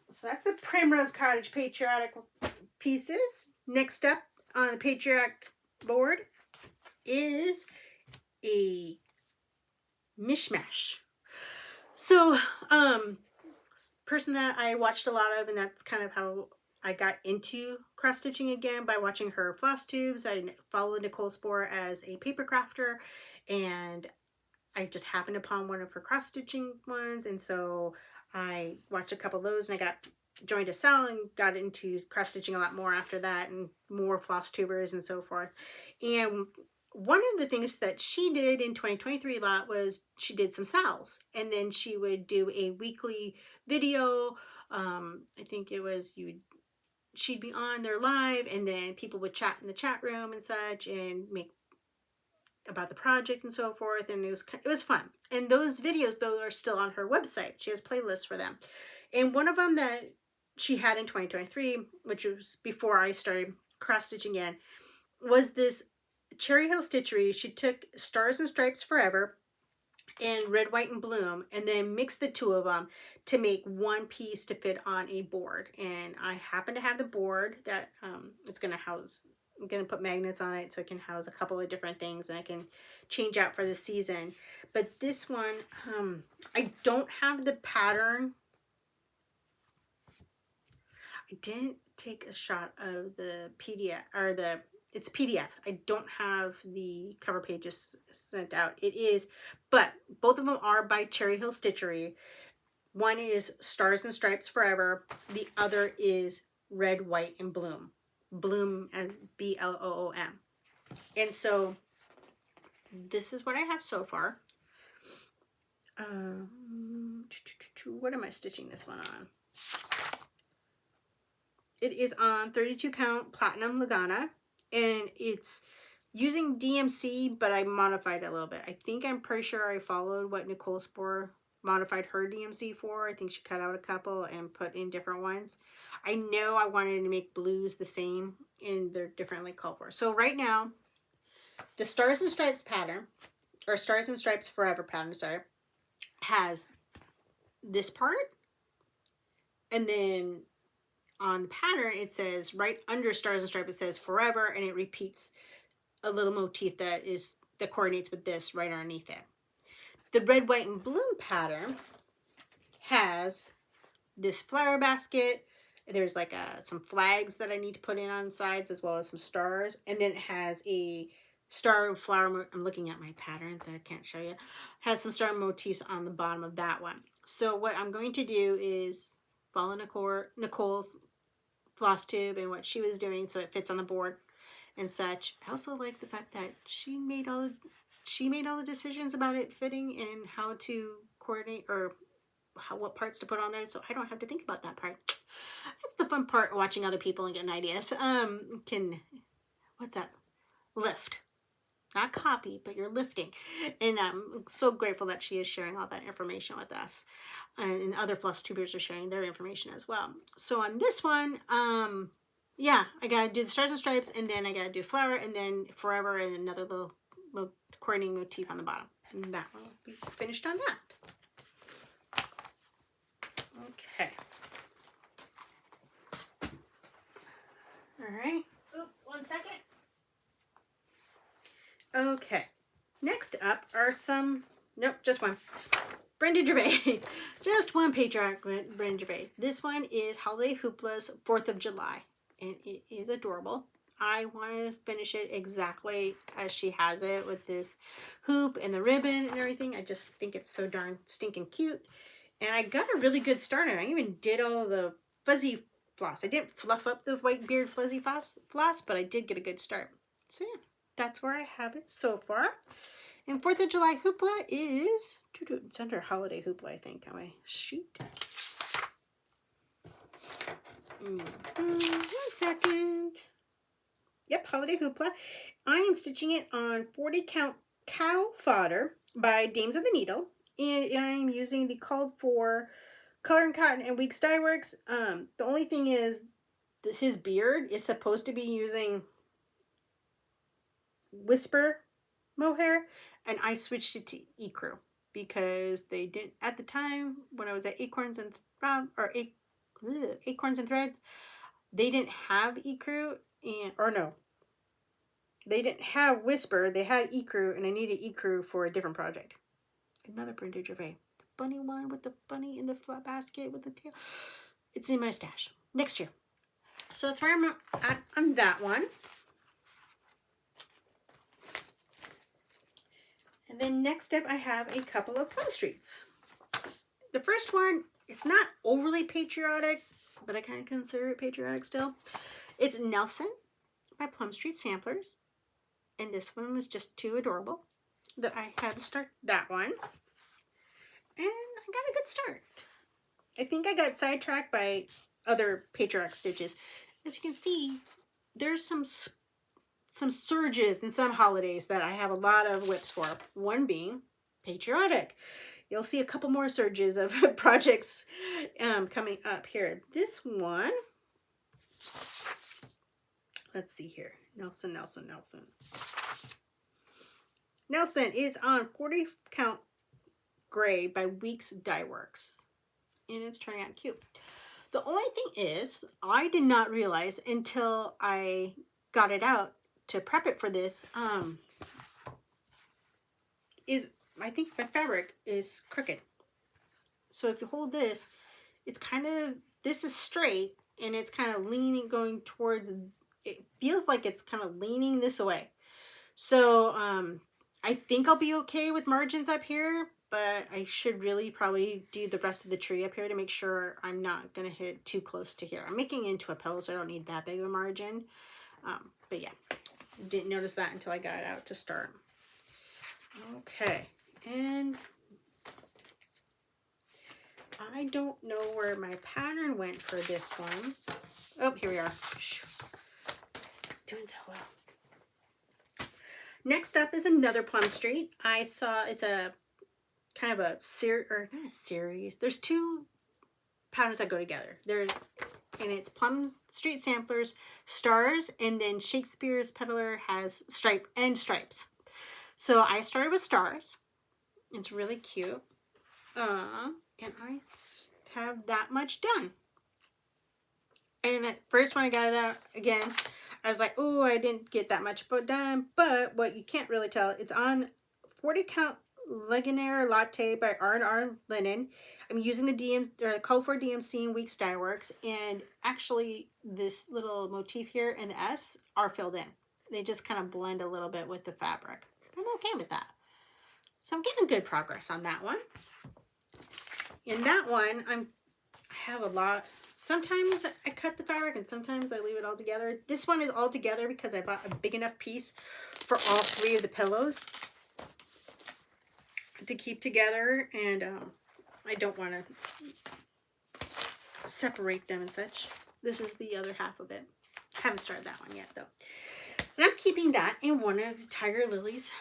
S1: So that's the Primrose Cottage Patriotic pieces. Next up on the Patriarch board is a mishmash. So, person that I watched a lot of, and that's kind of how I got into cross stitching again, by watching her Flosstubes. I followed Nicole Spohr as a paper crafter, and I just happened upon one of her cross stitching ones, and so I watched a couple of those, and I joined a cell and got into cross stitching a lot more after that, and more Flosstubers and so forth. And one of the things that she did in 2023 a lot was she did some sales, and then she would do a weekly video. I think it was she'd be on there live, and then people would chat in the chat room and such, and make about the project and so forth, and it was fun. And those videos, though, are still on her website. She has playlists for them, and one of them that she had in 2023, which was before I started cross stitching again, was this Cherry Hill Stitchery. She took Stars and Stripes Forever and Red, White, and Bloom, and then mixed the two of them to make one piece to fit on a board. And I happen to have the board that it's going to house. I'm going to put magnets on it so it can house a couple of different things, and I can change out for the season. But this one, I don't have the pattern. I didn't take a shot of the PDF, or it's PDF. I don't have the cover pages sent out. It is, but both of them are by Cherry Hill Stitchery. One is Stars and Stripes Forever. The other is Red, White, and Bloom. Bloom as B-L-O-O-M. And so this is what I have so far. What am I stitching this one on? It is on 32 count Platinum Lagana, and it's using DMC, but I modified it a little bit. I'm pretty sure I followed what Nicole Spohr modified her DMC for. I think she cut out a couple and put in different ones. I know I wanted to make blues the same, and they're differently called for. So right now, the Stars and Stripes pattern, or Stars and Stripes Forever pattern, sorry, has this part, and then on the pattern it says, right under Stars and Stripes, it says Forever, and it repeats a little motif that coordinates with this right underneath it. The Red, White, and Bloom pattern has this flower basket. There's like some flags that I need to put in on the sides, as well as some stars, and then it has a star flower. I'm looking at my pattern that I can't show you. Has some star motifs on the bottom of that one. So what I'm going to do is follow Nicole's Flosstube and what she was doing, so it fits on the board and such. I also like the fact that she made all the decisions about it fitting and how to coordinate, or what parts to put on there, so I don't have to think about that part. That's the fun part, watching other people and getting ideas. What's that? Lift. Not copy, but you're lifting. And I'm so grateful that she is sharing all that information with us. And other Flosstubers are sharing their information as well. So on this one, yeah, I gotta do the Stars and Stripes, and then I gotta do Flower, and then Forever, and another little coordinating motif on the bottom. And that one will be finished on that. Okay. All right. Oops, 1 second. Okay. Next up are some, nope, just one. Brenda Gervais. Just one Patriarch Brenda Gervais. This one is Holiday Hoopla's 4th of July, and it is adorable. I want to finish it exactly as she has it, with this hoop and the ribbon and everything. I just think it's so darn stinking cute. And I got a really good start on it. I even did all the fuzzy floss. I didn't fluff up the white beard fuzzy floss, but I did get a good start. So yeah, that's where I have it so far. And 4th of July Hoopla is, it's under Holiday Hoopla, I think, on my sheet. 1 second. Yep, Holiday Hoopla. I am stitching it on 40 count Cow Fodder by Dames of the Needle. And I'm using the called for Color and Cotton and Weeks Dye Works. The only thing is, his beard is supposed to be using Whisper mohair, and I switched it to ecru because they didn't at the time when I was at Acorns and Acorns and Threads. They didn't have ecru they didn't have Whisper. They had ecru, and I needed ecru for a different project. Another Brenda Gervais, the bunny one with the bunny in the basket with the tail. It's in my stash next year. So that's where I'm at on that one. And then next up, I have a couple of Plum Streets. The first one, it's not overly patriotic, but I kind of consider it patriotic still. It's Nelson by Plum Street Samplers. And this one was just too adorable that I had to start that one. And I got a good start. I think I got sidetracked by other Patriarch stitches. As you can see, there's some surges in some holidays that I have a lot of WIPs for. One being Patriotic. You'll see a couple more surges of projects coming up here. This one, let's see here. Nelson. Nelson is on 40 count gray by Weeks Dye Works. And it's turning out cute. The only thing is, I did not realize until I got it out to prep it for this, I think my fabric is crooked. So if you hold this, it's kind of, this is straight and it's kind of leaning, going towards, it feels like it's kind of leaning this way. So I think I'll be okay with margins up here, but I should really probably do the rest of the tree up here to make sure I'm not going to hit too close to here. I'm making it into a pillow, so I don't need that big of a margin. But yeah, didn't notice that until I got it out to start. Okay, and I don't know where my pattern went for this one. Oh, here we are. Doing so well. Next up is another Plum Street. I saw it's a kind of a series, or not a series. There's two patterns that go together. And it's Plum Street Samplers, Stars, and then Shakespeare's Peddler has stripes. So I started with Stars. It's really cute. And I have that much done. And at first when I got it out again, I was like, oh, I didn't get that much done. But what you can't really tell, it's on 40 count Legionnaire Latte by R&R Linen. I'm using the Color for DMC and Weeks Dye Works, and actually this little motif here and the S are filled in. They just kind of blend a little bit with the fabric. I'm okay with that. So I'm getting good progress on that one. In that one, I have a lot. Sometimes I cut the fabric and sometimes I leave it all together. This one is all together because I bought a big enough piece for all three of the pillows to keep together, and I don't want to separate them and such. This is the other half of it. Haven't started that one yet though. And I'm keeping that in one of Tiger Lily's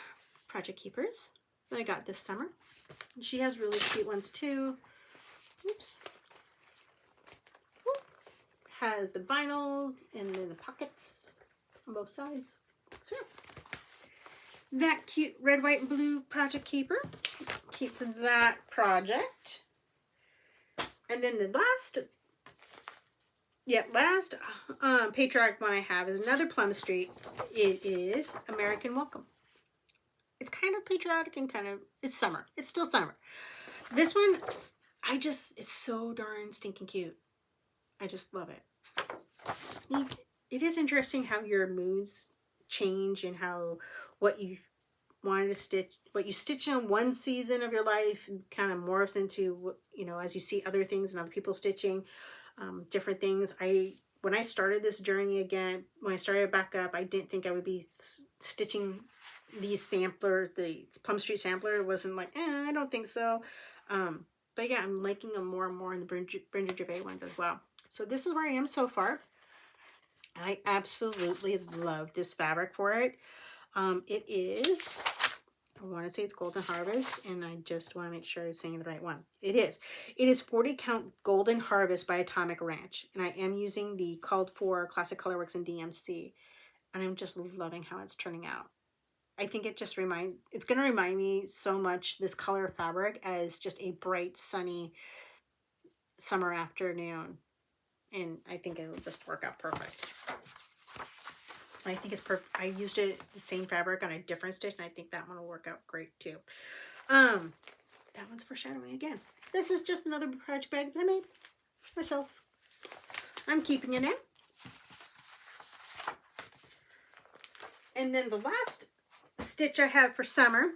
S1: project keepers that I got this summer. And she has really cute ones too. Oops. Has the vinyls and then the pockets on both sides. So that cute red, white, and blue project keeper keeps that project. And then the last Patriarch one I have is another Plum Street. It is American Welcome. It's kind of patriotic and kind of, it's summer. It's still summer. This one, it's so darn stinking cute. I just love it. It is interesting how your moods change and how what you wanted to stitch, what you stitch in one season of your life kind of morphs into, you know, as you see other things and other people stitching different things. When I started this journey again, when I started back up, I didn't think I would be stitching these samplers, the Plum Street sampler. It wasn't like, I don't think so. But yeah, I'm liking them more and more in the Brenda Gervais ones as well. So this is where I am so far. I absolutely love this fabric for it. It is, want to say it's Golden Harvest, and I just want to make sure I'm saying the right one. It is. It is 40 count Golden Harvest by Atomic Ranch, and I am using the called for Classic Colorworks and DMC, and I'm just loving how it's turning out. I think it's going to remind me so much, this color fabric, as just a bright, sunny summer afternoon, and I think it will just work out perfect. I think it's perfect. I used the same fabric on a different stitch, and I think that one will work out great too. That one's foreshadowing again. This is just another project bag that I made myself. I'm keeping it in. And then the last stitch I have for summer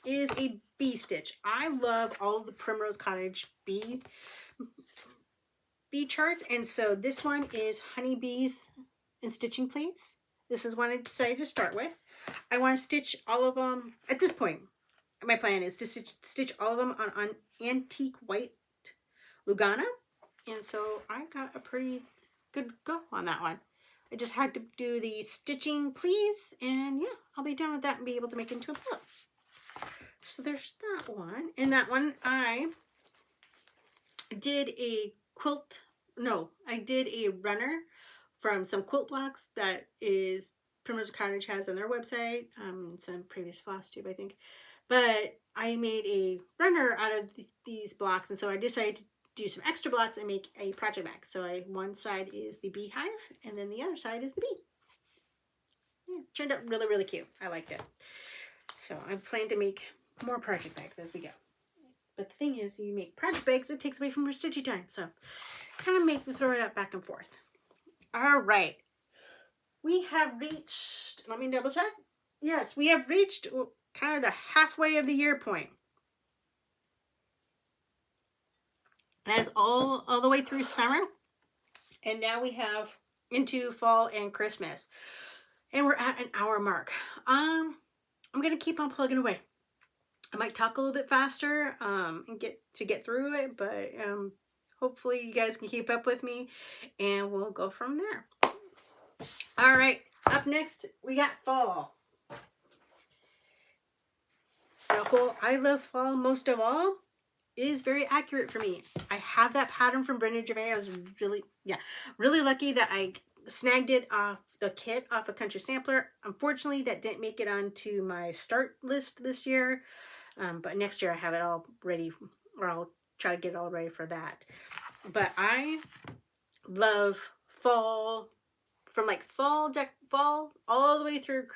S1: is a bee stitch. I love all of the Primrose Cottage bee charts, and so this one is Honeybees and Stitching Please. This is one I decided to start with. I want to stitch all of them. At this point, my plan is to stitch all of them on antique white Lugana. And so I got a pretty good go on that one. I just had to do the Stitching Please, and yeah, I'll be done with that and be able to make it into a pillow. So there's that one. And that one I did a quilt. No, I did a runner from some quilt blocks that is Primrose Cottage has on their website, some previous Flosstube, I think. But I made a runner out of these blocks, and so I decided to do some extra blocks and make a project bag. So one side is the beehive, and then the other side is the bee. Yeah, turned out really, really cute. I liked it. So I plan to make more project bags as we go. But the thing is, you make project bags, it takes away from your stitchy time. So kind of make me throw it out back and forth. All right, we have reached, let me double check. Yes, we have reached kind of the halfway of the year point. That is all the way through summer. And now we have into fall and Christmas. And we're at an hour mark. I'm going to keep on plugging away. I might talk a little bit faster and get through it, but hopefully you guys can keep up with me, and we'll go from there. All right, up next, we got fall. The whole I love fall most of all is very accurate for me. I have that pattern from Brenda Gervais. I was really lucky that I snagged it off the kit off a Country Sampler. Unfortunately, that didn't make it onto my start list this year, but next year I have it all ready, or I'll try to get it all ready for that. But I love fall, from like fall all the way through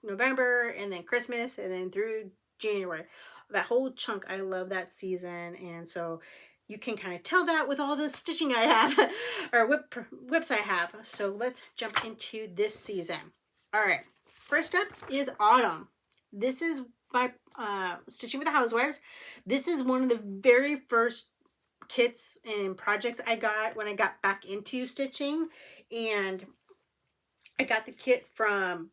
S1: November, and then Christmas, and then through January. That whole chunk, I love that season. And so you can kind of tell that with all the stitching I have, or whips I have. So let's jump into this season. All right, first up is autumn. This is my Stitching with the Housewives. This is one of the very first kits and projects I got when I got back into stitching, and I got the kit from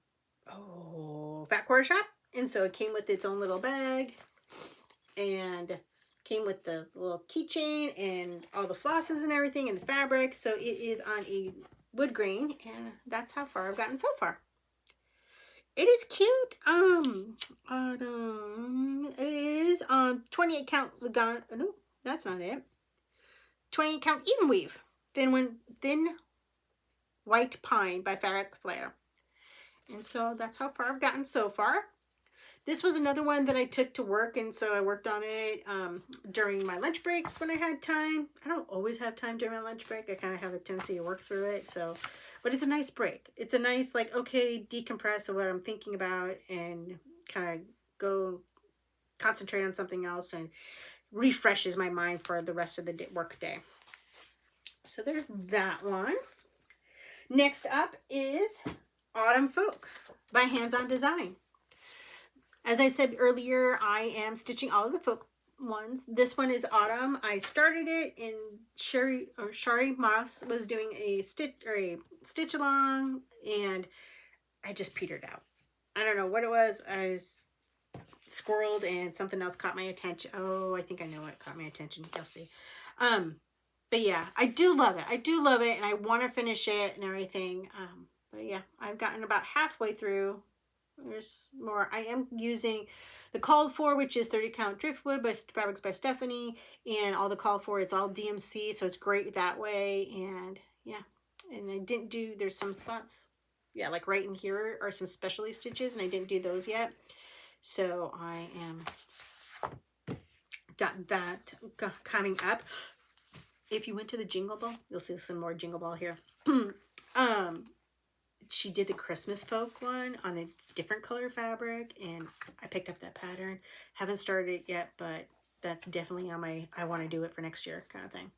S1: Fat Quarter Shop, and so it came with its own little bag, and came with the little keychain and all the flosses and everything, and the fabric. So it is on a wood grain, and that's how far I've gotten so far. It is cute. It is on 28 count Lugana. No, that's not it. 28 count even weave, thin white pine by Fabric Flare. And so that's how far I've gotten so far. This was another one that I took to work, and so I worked on it during my lunch breaks when I had time. I don't always have time during my lunch break. I kind of have a tendency to work through it. So, but it's a nice break. It's a nice, like, okay, decompress of what I'm thinking about and kind of go concentrate on something else, and refreshes my mind for the rest of the work day. So there's that one. Next up is Autumn Folk by Hands On Design. As I said earlier, I am stitching all of the folk ones. This one is autumn. I started it in Shari Moss was doing a stitch along, and I just petered out. I don't know what it was. I squirreled and something else caught my attention. Oh, I think I know what caught my attention. You'll see. But yeah, I do love it. I do love it, and I want to finish it and everything. But yeah, I've gotten about halfway through, There's more. I am using the called for, which is 30 count driftwood by Fabrics by Stephanie, and all the called for, it's all DMC, so it's great that way. And yeah, and I didn't do, there's some spots, yeah, like right in here are some specialty stitches, and I didn't do those yet. So I am got that coming up. If you went to the Jingle Ball, you'll see some more Jingle Ball here. She did the Christmas folk one on a different color fabric, and I picked up that pattern. Haven't started it yet, but that's definitely on my, I want to do it for next year kind of thing.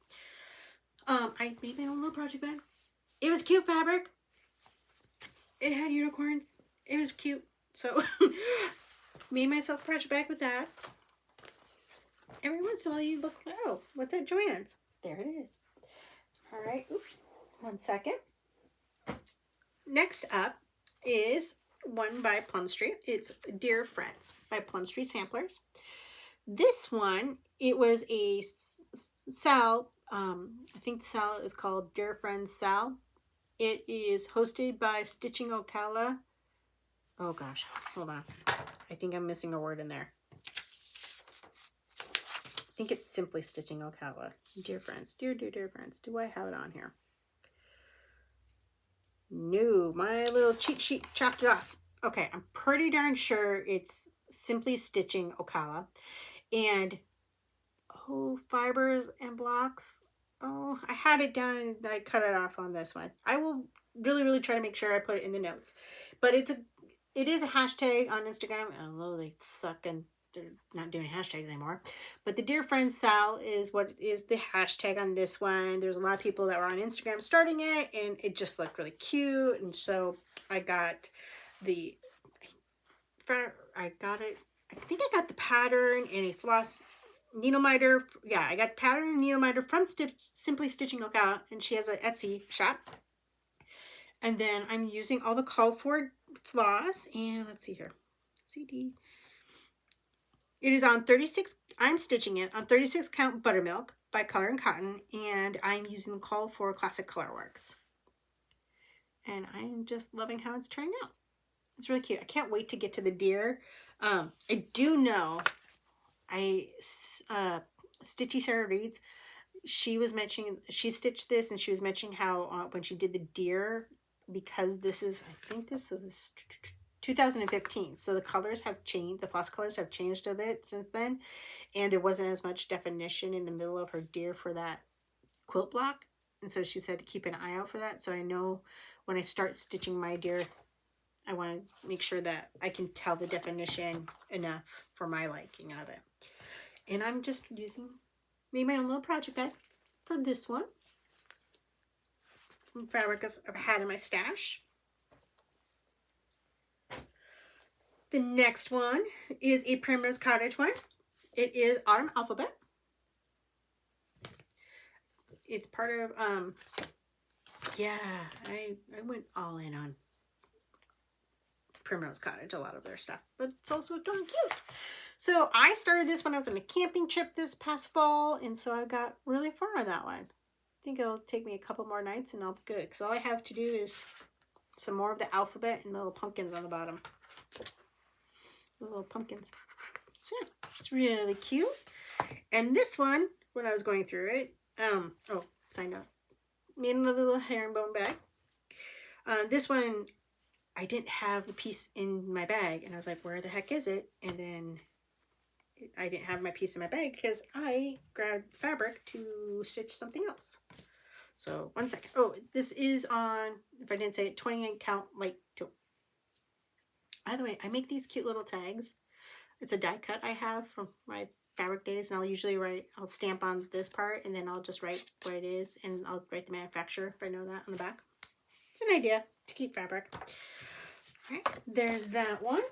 S1: I made my own little project bag. It was cute fabric. It had unicorns. It was cute. So made myself a project bag with that. Every once in a while you look, oh, what's that, Joann's? There it is. All right, oops, 1 second. Next up is one by Plum Street. It's Dear Friends by Plum Street Samplers. This one, it was a Sal, I think the Sal is called Dear Friends Sal. It is hosted by Stitching Ocala. Oh gosh, hold on. I think I'm missing a word in there. I think it's simply Stitching Ocala. Dear Friends, dear friends. Do I have it on here? No, my little cheat sheet chopped it off. Okay, I'm pretty darn sure it's simply Stitching Ocala. And, oh, fibers and blocks. Oh, I had it down and I cut it off on this one. I will really try to make sure I put it in the notes. But it is a hashtag on Instagram, although they suck and they're not doing hashtags anymore. But the Dear Friend Sal is what is the hashtag on this one. There's a lot of people that were on Instagram starting it, and it just looked really cute. And so I got the, I think I got the pattern and a floss needle miter. Yeah, I got the pattern and needle miter from Simply Stitching Ocala, and she has an Etsy shop. And then I'm using all the called for floss, and let's see here, CD. It is on 36, I'm stitching it on 36 count buttermilk by Color and Cotton, and I'm using the call for Classic Colorworks. And I'm just loving how it's turning out. It's really cute. I can't wait to get to the deer. I do know, Stitchy Sarah Reeds, she was mentioning, she stitched this, and she was mentioning how when she did the deer, because this is, I think this was 2015, so the colors have changed, the floss colors have changed a bit since then, and there wasn't as much definition in the middle of her deer for that quilt block, and so she said to keep an eye out for that. So I know when I start stitching my deer, I want to make sure that I can tell the definition enough for my liking of it. And I'm just made my own little project bag for this one. From fabric I've had in my stash. The next one is a Primrose Cottage one. It is Autumn Alphabet. It's part of, yeah, I went all in on Primrose Cottage, a lot of their stuff, but it's also darn cute. So I started this when I was on a camping trip this past fall, and so I got really far on that one. I think it'll take me a couple more nights and I'll be good, because all I have to do is some more of the alphabet and the little pumpkins on the bottom. The little pumpkins. So yeah, it's really cute. And this one, when I was going through it, oh, side note, made another little herringbone bag. This one, I didn't have the piece in my bag, and I was like, where the heck is it? And then I didn't have my piece in my bag because I grabbed fabric to stitch something else. So 1 second. Oh, this is on, if I didn't say it, 28 count light too. By the way, I make these cute little tags. It's a die cut I have from my fabric days, and I'll usually I'll stamp on this part, and then I'll just write what it is, and I'll write the manufacturer if I know that on the back. It's an idea to keep fabric. All right, there's that one.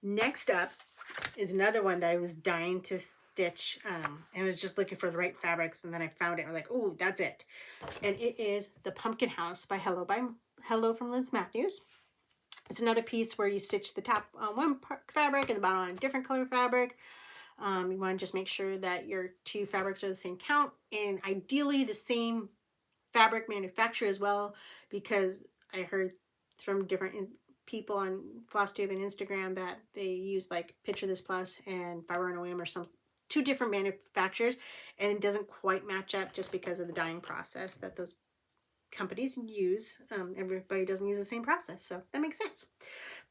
S1: Next up is another one that I was dying to stitch. I was just looking for the right fabrics, and then I found it. I'm like, ooh, that's it. And it is the Pumpkin House by Hello from Liz Matthews. It's another piece where you stitch the top on one fabric and the bottom on a different color fabric. You want to just make sure that your two fabrics are the same count, and ideally the same fabric manufacturer as well, because I heard from different people on Flosstube and Instagram that they use like Picture This Plus and Fiber on a Whim or some 2 different manufacturers, and it doesn't quite match up just because of the dyeing process that those companies use. Everybody doesn't use the same process, so that makes sense.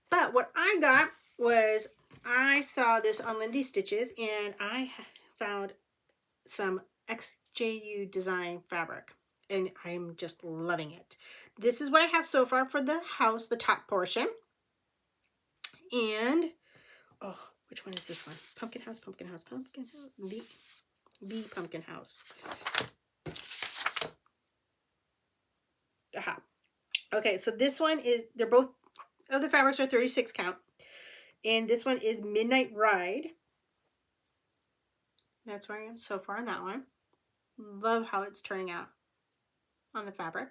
S1: But what I got was, I saw this on Lindy Stitches, and I found some XJU design fabric, and I'm just loving it. This is what I have so far for the house, the top portion. And, oh, which one is this one? Pumpkin House, Pumpkin House, Pumpkin House, the Pumpkin House. Aha. Okay, so this one is, they're both of the fabrics are 36 count. And this one is Midnight Ride. That's where I am so far on that one. Love how it's turning out on the fabric.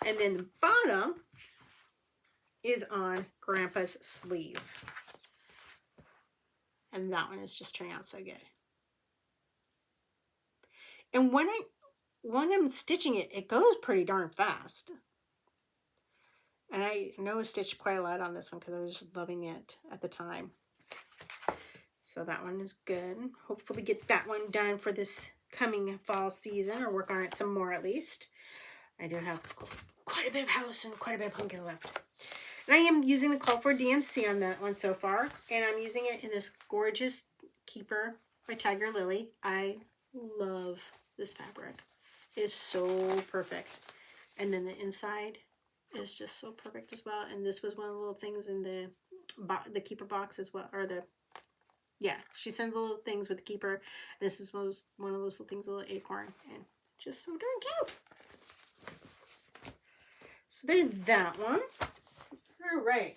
S1: And then the bottom is on Grandpa's sleeve. And that one is just turning out so good. And when I'm stitching it, it goes pretty darn fast. And I know I stitched quite a lot on this one because I was just loving it at the time. So that one is good. Hopefully get that one done for this coming fall season, or work on it some more at least. I do have quite a bit of house and quite a bit of pumpkin left. And I am using the Call for DMC on that one so far. And I'm using it in this gorgeous Keeper by Tiger Lily. I love this fabric. It is so perfect. And then the inside is just so perfect as well. And this was one of the little things in the Keeper box as well. Or the, yeah, she sends little things with the Keeper. This is one of those little things, a little acorn. And just so darn cute. So there's that one. All right.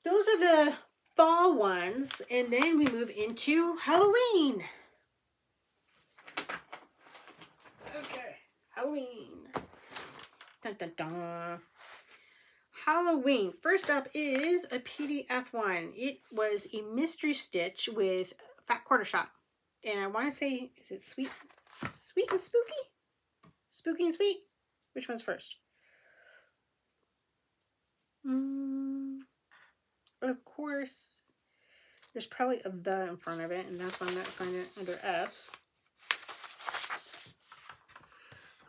S1: Those are the fall ones. And then we move into Halloween. Okay. Halloween. Dun, dun, dun. Halloween. First up is a PDF one. It was a mystery stitch with Fat Quarter Shop. And I want to say, is it sweet and spooky? Spooky and sweet? Which one's first? Of course, there's probably a the in front of it, and that's why I'm not finding it under S.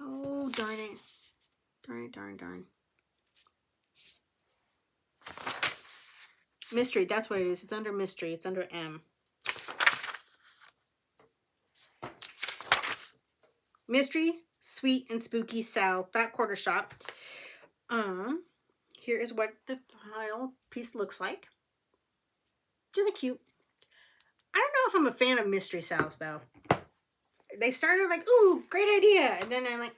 S1: Oh, darn it. Darn. Mystery, that's what it is. It's under mystery. It's under M. Mystery, sweet and spooky Sal, Fat Quarter Shop. Here is what the final piece looks like. Really cute. I don't know if I'm a fan of Mystery Sal's though. They started like, ooh, great idea. And then I'm like,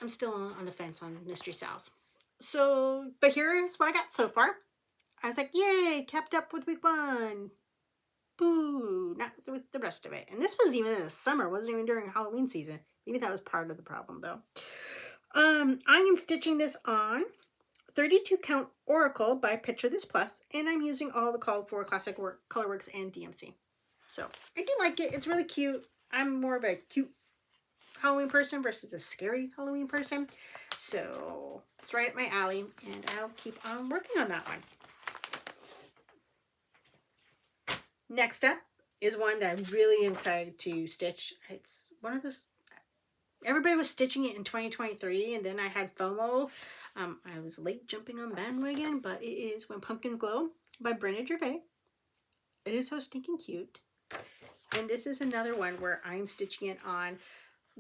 S1: I'm still on the fence on Mystery Sal's. So, but here's what I got so far. I was like, yay, kept up with week 1. Boo, not with the rest of it. And this was even in the summer, wasn't even during Halloween season. Maybe that was part of the problem though. I am stitching this on 32 count Oracle by Picture This Plus, and I'm using all the called for classic colorworks and DMC. So I do like it. It's really cute. I'm more of a cute Halloween person versus a scary Halloween person. So it's right up my alley, and I'll keep on working on that one. Next up is one that I'm really excited to stitch. It's one of those, everybody was stitching it in 2023, and then I had FOMO. I was late jumping on the bandwagon, but it is When Pumpkins Glow by Brenda Gervais. It is so stinking cute. And this is another one where I'm stitching it on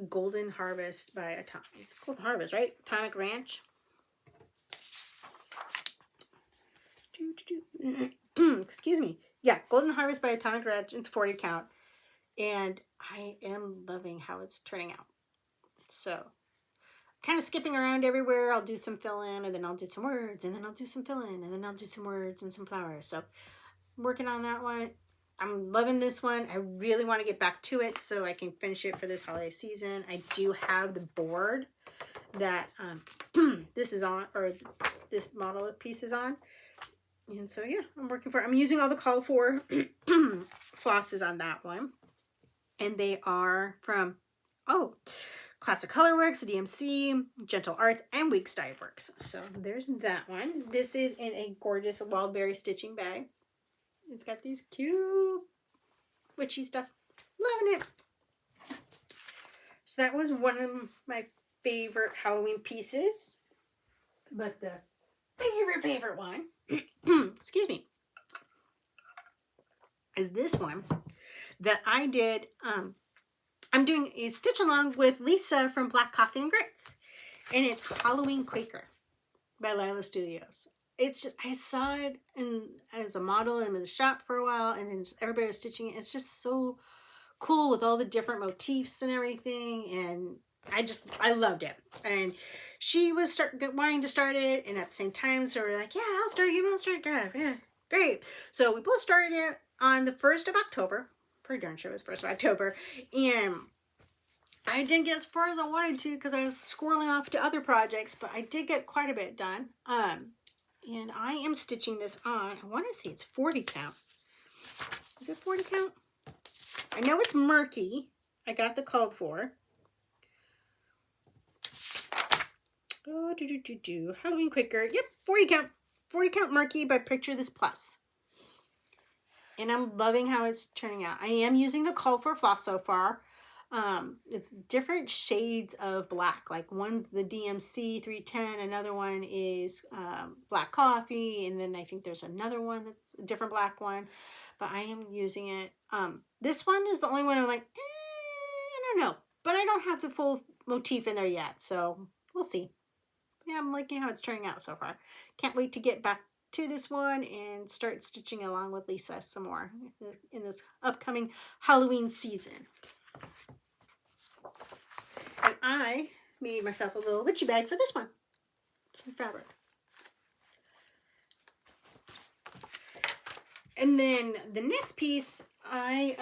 S1: Golden Harvest by it's Golden Harvest, right? Atomic Ranch. Excuse me. Yeah, Golden Harvest by Atomic Ranch. It's 40 count. And I am loving how it's turning out. So, kind of skipping around everywhere. I'll do some fill-in, and then I'll do some words, and then I'll do some fill-in, and then I'll do some words and some flowers. So, I'm working on that one. I'm loving this one. I really want to get back to it so I can finish it for this holiday season. I do have the board that this is on, or this model of piece is on. And so, yeah, I'm working for it. I'm using all the call for flosses on that one. And they are from, Classic Colorworks, DMC, Gentle Arts, and Weeks Dye Works. So there's that one. This is in a gorgeous Wildberry stitching bag. It's got these cute witchy stuff. Loving it. So that was one of my favorite Halloween pieces. But the favorite one, excuse me, is this one that I did. I'm doing a stitch along with Lisa from Black Coffee and Grits, and it's Halloween Quaker by Lila Studios. It's just, I saw it as a model in the shop for a while, and then everybody was stitching it. It's just so cool with all the different motifs and everything, and I loved it. And she was wanting to start it, and at the same time, so we're like, yeah, I'll start, you want to start, yeah, great. So we both started it on the 1st of October. Pretty darn sure it was 1st of October, and I didn't get as far as I wanted to because I was squirreling off to other projects, but I did get quite a bit done. And I am stitching this on, I want to say it's 40 count. Is it 40 count? I know it's murky. I got the called for. Oh, Halloween Quaker. Yep, 40 count. 40 count murky by Picture This Plus. And I'm loving how it's turning out. I am using the called for floss so far. It's different shades of black. Like one's the DMC 310, another one is black coffee, and then I think there's another one that's a different black one. But I am using it. This one is the only one I'm like, I don't know. But I don't have the full motif in there yet, so we'll see. Yeah, I'm liking how it's turning out so far. Can't wait to get back to this one and start stitching along with Lisa some more in this upcoming Halloween season. And I made myself a little witchy bag for this one. Some fabric. And then the next piece, it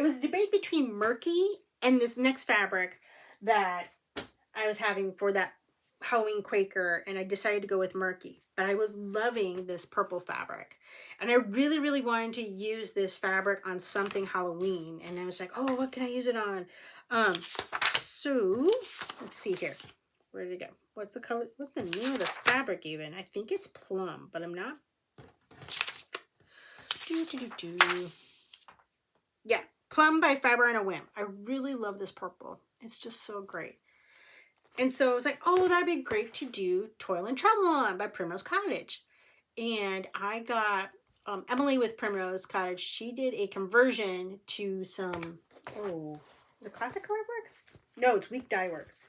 S1: was a debate between murky and this next fabric that I was having for that Halloween Quaker, and I decided to go with murky. But I was loving this purple fabric, and I really wanted to use this fabric on something Halloween, and I was like, oh, what can I use it on? So let's see here. Where did it go? What's the color? What's the name of the fabric even? I think it's Plum, but I'm not. Yeah, Plum by Faber and a Whim. I really love this purple. It's just so great. And so I was like, oh, that'd be great to do Toil and Trouble on by Primrose Cottage. And I got Emily with Primrose Cottage. She did a conversion to some, the Classic Colorworks? No, it's Week Dye Works.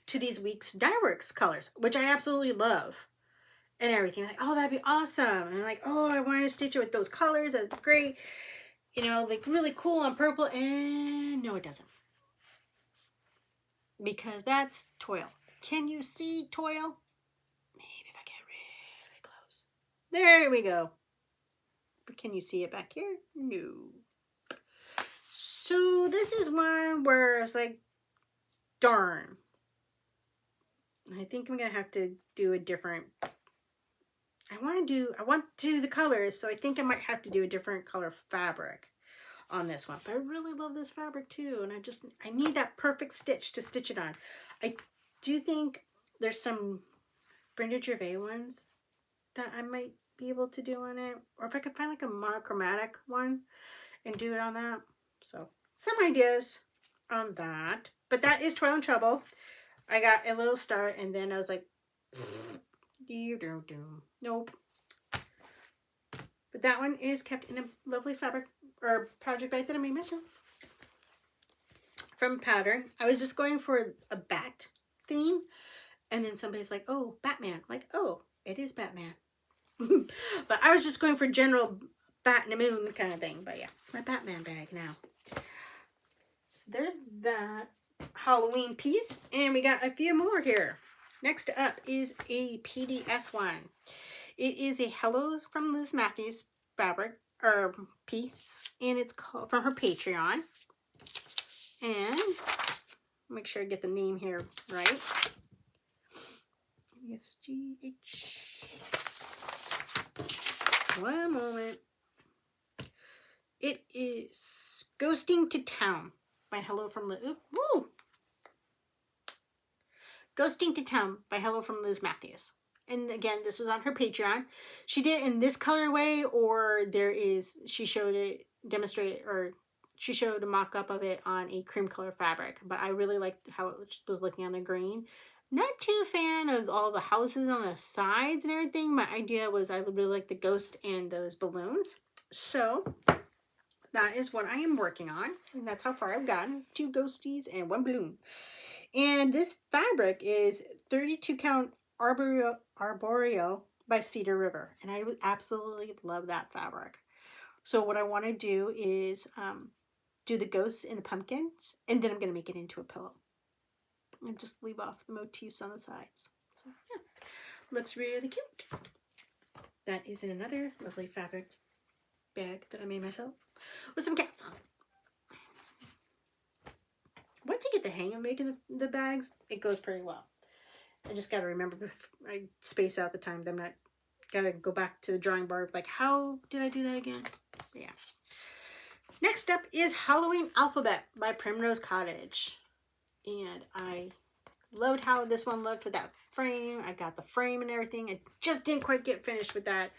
S1: To these Week's Dye Works colors, which I absolutely love. And everything. Like, oh, that'd be awesome. And I'm like, oh, I want to stitch it with those colors. That's great. You know, like really cool on purple. And no, it doesn't. Because that's Toil. Can you see Toil? Maybe if I get really close. There we go. But can you see it back here? No. So this is one where it's like, darn. I think I'm going to have to do a different... I want to do the colors, so I think I might have to do a different color fabric on this one. But I really love this fabric too, and I need that perfect stitch to stitch it on. I do think there's some Brenda Gervais ones that I might be able to do on it, or if I could find like a monochromatic one and do it on that. So some ideas on that, but that is Toil and Trouble. I got a little start, and then I was like, nope. But that one is kept in a lovely fabric or project bag that I made myself from Pattern. I was just going for a bat theme, and then somebody's like, oh, Batman. I'm like, oh, it is Batman. But I was just going for general bat and a moon kind of thing. But yeah, it's my Batman bag now. So there's that Halloween piece, and we got a few more here. Next up is a PDF one. It is a Hello from Liz Matthews fabric or piece, and it's called from her Patreon. And make sure I get the name here right. SGH. One moment. It is Ghosting to Town by Hello from Liz. Woo! Ghosting to Town by Hello from Liz Matthews. And again, this was on her Patreon. She did it in this colorway, or she showed it, she showed a mock-up of it on a cream color fabric. But I really liked how it was looking on the green. Not too a fan of all the houses on the sides and everything. My idea was I really like the ghost and those balloons. So that is what I am working on. And that's how far I've gotten. 2 ghosties and 1 balloon. And this fabric is 32 count Arboreal by Cedar River. And I would absolutely love that fabric. So what I want to do is do the ghosts and the pumpkins. And then I'm going to make it into a pillow. And just leave off the motifs on the sides. So yeah, looks really cute. That is in another lovely fabric bag that I made myself with some cats on it. Once you get the hang of making the bags, it goes pretty well. I just got to remember, I space out the time. I'm not, got to go back to the drawing board. Like, how did I do that again? But yeah. Next up is Halloween Alphabet by Primrose Cottage. And I loved how this one looked with that frame. I got the frame and everything. I just didn't quite get finished with that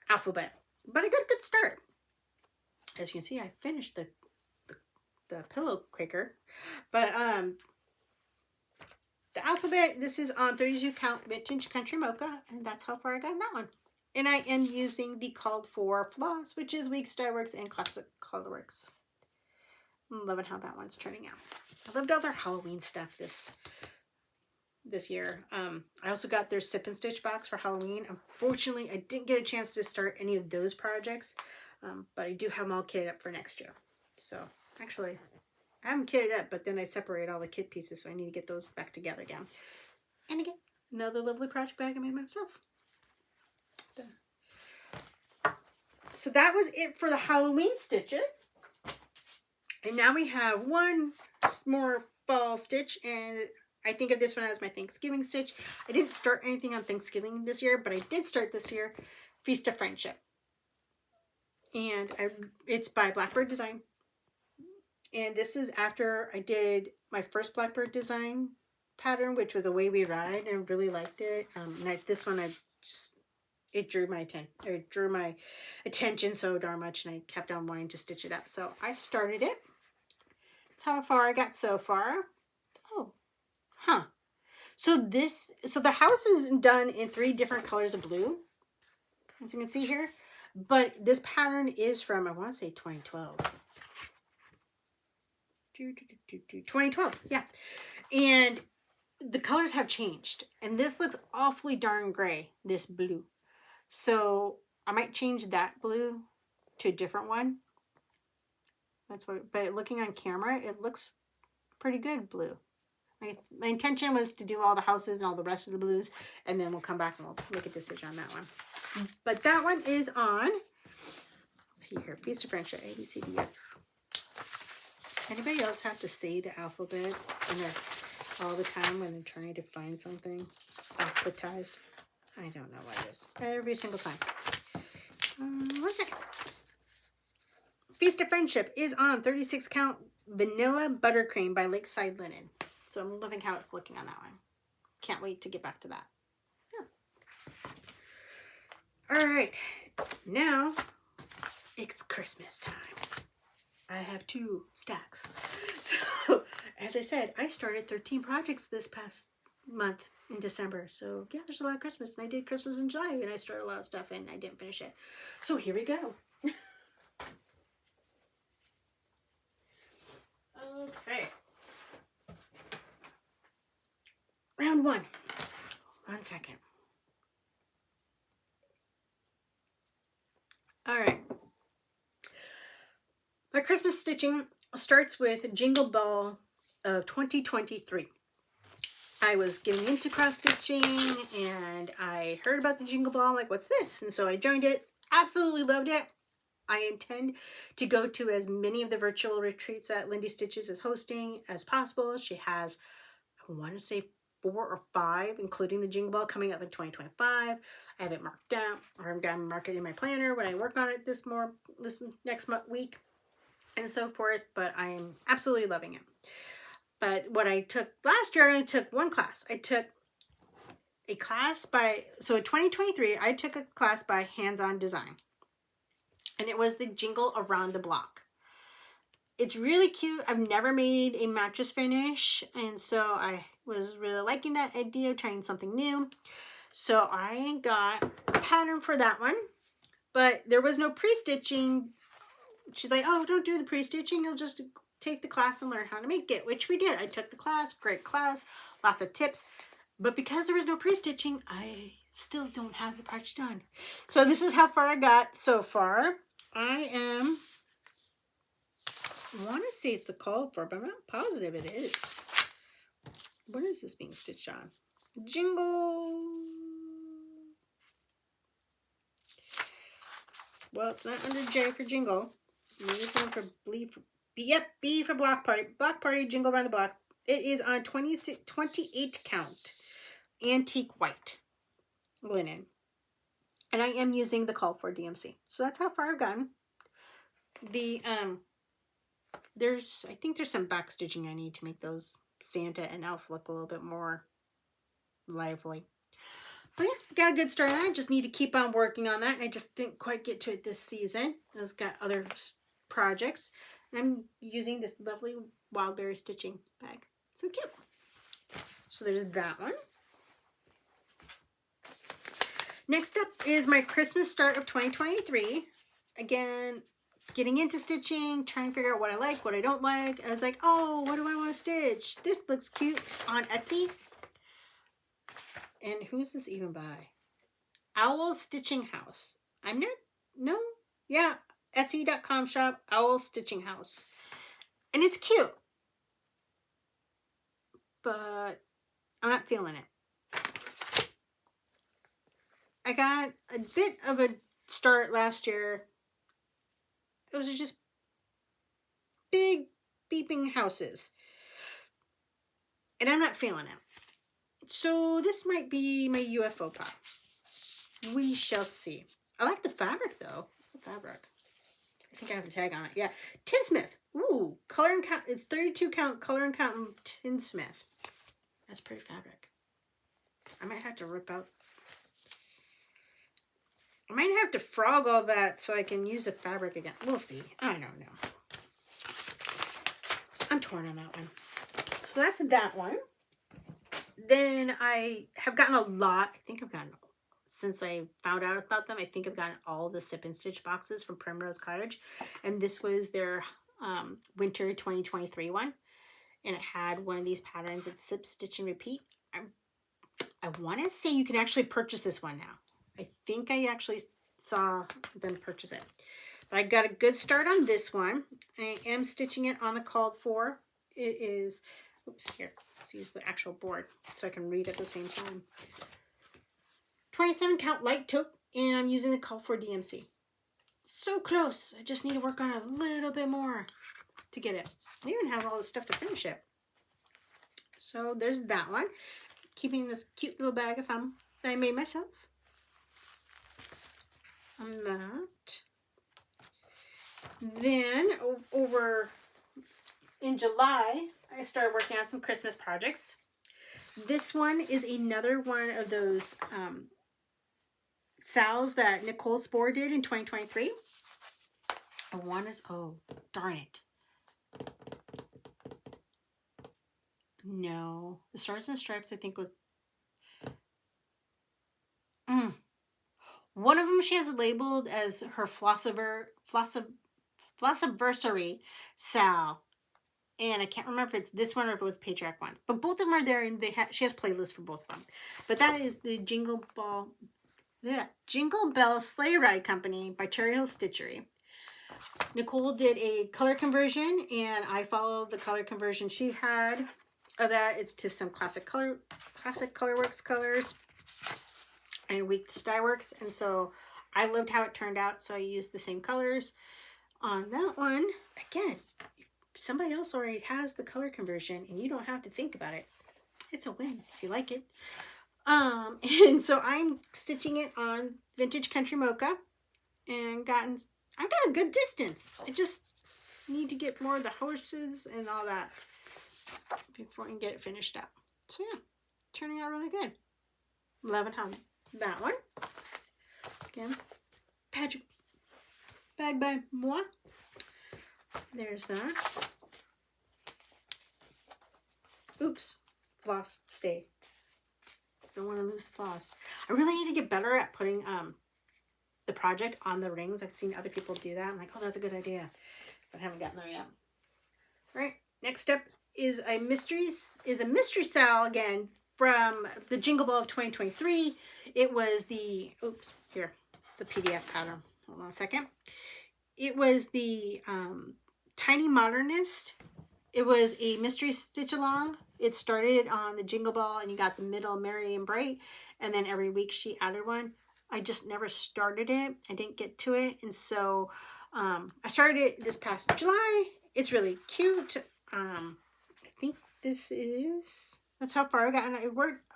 S1: alphabet. But I got a good start. As you can see, I finished the pillow quicker. But the alphabet, this is on 32 count vintage country mocha, and that's how far I got in that one. And I am using the called for floss, which is Week Styleworks and Classic Colorworks. I'm loving how that one's turning out. I loved all their Halloween stuff this year. I also got their Sip and Stitch box for Halloween. Unfortunately, I didn't get a chance to start any of those projects, but I do have them all kitted up for next year. So actually, I haven't kitted up, but then I separate all the kit pieces, so I need to get those back together again. And again, another lovely project bag I made myself. So that was it for the Halloween stitches. And now we have one more fall stitch, and I think of this one as my Thanksgiving stitch. I didn't start anything on Thanksgiving this year, but I did start this year, Feast of Friendship. And it's by Blackbird Design. And this is after I did my first Blackbird Design pattern, which was Away We Ride, and I really liked it. This one, it drew my attention so darn much, and I kept on wanting to stitch it up. So I started it. That's how far I got so far. Oh, huh. So the house is done in 3 different colors of blue, as you can see here. But this pattern is from, I want to say 2012. 2012, yeah. And the colors have changed. And this looks awfully darn gray, this blue. So I might change that blue to a different one. But looking on camera, it looks pretty good blue. My intention was to do all the houses and all the rest of the blues, and then we'll come back and we'll make a decision on that one. But that one is on, let's see here, Feast of Friendship, A, B, C, D, F. Anybody else have to say the alphabet all the time when they're trying to find something alphabetized? I don't know what it is. Every single time. 1 second. Feast of Friendship is on 36 count Vanilla Buttercream by Lakeside Linen. So I'm loving how it's looking on that one. Can't wait to get back to that. Yeah. All right. Now it's Christmas time. I have 2 stacks. So as I said, I started 13 projects this past month in December. So yeah, there's a lot of Christmas. And I did Christmas in July, and I started a lot of stuff and I didn't finish it. So here we go. Okay. Round 1. 1 second. All right. My Christmas stitching starts with Jingle Ball of 2023. I was getting into cross stitching and I heard about the Jingle Ball. I'm like, what's this? And so I joined it. Absolutely loved it. I intend to go to as many of the virtual retreats that Lindy Stitches is hosting as possible. She has, I want to say 4 or 5, including the Jingle Ball, coming up in 2025. I have it marked down, or I'm going to mark it in my planner when I work on it this next week. and so forth, but I am absolutely loving it. But what I took last year, I only took one class. I took a class by, so in 2023, I took a class by Hands-On Design. And it was the Jingle Around the Block. It's really cute. I've never made a mattress finish, and so I was really liking that idea of trying something new. So I got a pattern for that one, but there was no pre-stitching. She's like, oh, don't do the pre-stitching. You'll just take the class and learn how to make it, which we did. I took the class, great class, lots of tips. But because there was no pre-stitching, I still don't have the parts done. So this is how far I got so far. I want to say it's the call for, but I'm not positive it is. What is this being stitched on? Jingle. Well, it's not under J for jingle. Maybe it's on for B for block party. Block party, jingle around the block. It is on 28 count. Antique white linen. And I am using the call for DMC. So that's how far I've gotten. The, I think there's some back stitching I need to make those Santa and Elf look a little bit more lively. But yeah, got a good start on it. I just need to keep on working on that. And I just didn't quite get to it this season. I've got other projects. And I'm using this lovely Wildberry stitching bag. So cute. So there's that one. Next up is my Christmas start of 2023. Again, getting into stitching, trying to figure out what I like, what I don't like. I was like, oh, what do I want to stitch? This looks cute on Etsy. And who is this even by? Owl Stitching House. Yeah, Etsy.com shop, Owl Stitching House. And it's cute. But I'm not feeling it. I got a bit of a start last year. It was just big beeping houses. And I'm not feeling it. So this might be my UFO pop. We shall see. I like the fabric though. What's the fabric? I think I have the tag on it. Yeah. Tinsmith. Ooh. Color and count. It's 32 count color and count Tinsmith. That's pretty fabric. I might have to rip out. I might have to frog all that so I can use the fabric again. We'll see. I don't know. I'm torn on that one. So that's that one. Then I have gotten a lot. I think I've gotten, since I found out about them, I think I've gotten all the Sip and Stitch boxes from Primrose Cottage. And this was their winter 2023 one. And it had one of these patterns. It's Sip, Stitch, and Repeat. I want to say you can actually purchase this one now. I think I actually saw them purchase it. But I got a good start on this one. I am stitching it on the called for. It is, oops, here. Let's use the actual board so I can read at the same time. 27 count light taupe, and I'm using the call for DMC. So close. I just need to work on it a little bit more to get it. I even have all the stuff to finish it. So there's that one. Keeping this cute little bag of fun that I made myself. On that. Then over in July, I started working on some Christmas projects. This one is another one of those sals that Nicole Spohr did in 2023. I want to, oh, darn it. No, the Stars and Stripes I think was, one of them she has it labeled as her Flossiversary sal. And I can't remember if it's this one or if it was Patriarch one. But both of them are there, and she has playlists for both of them. But that is the Jingle Bell Sleigh Ride Company by Cherry Hill Stitchery. Nicole did a color conversion, and I followed the color conversion she had of that. It's to some classic Colorworks colors and Week Styworks. And so I loved how it turned out, so I used the same colors on that one. Again, somebody else already has the color conversion and you don't have to think about it. It's a win if you like it. And so I'm stitching it on Vintage Country Mocha, and I've got a good distance. I just need to get more of the horses and all that before I can get it finished up. So yeah, turning out really good. Loving how that one. Again, Patrick bag by moi. There's that. Oops, floss stay. Don't want to lose the floss. I really need to get better at putting the project on the rings. I've seen other people do that. I'm like, oh, that's a good idea, but I haven't gotten there yet. All right, next up is a mystery sale again from the Jingle Ball of 2023. It was the, oops, here, it's a PDF pattern. Hold on a second. It was the Tiny Modernist. It was a mystery stitch along. It started on the Jingle Ball and you got the middle Merry and Bright, and then every week she added one. I just never started it. I didn't get to it, and so I started it this past July. It's really cute. I think that's how far I got. And I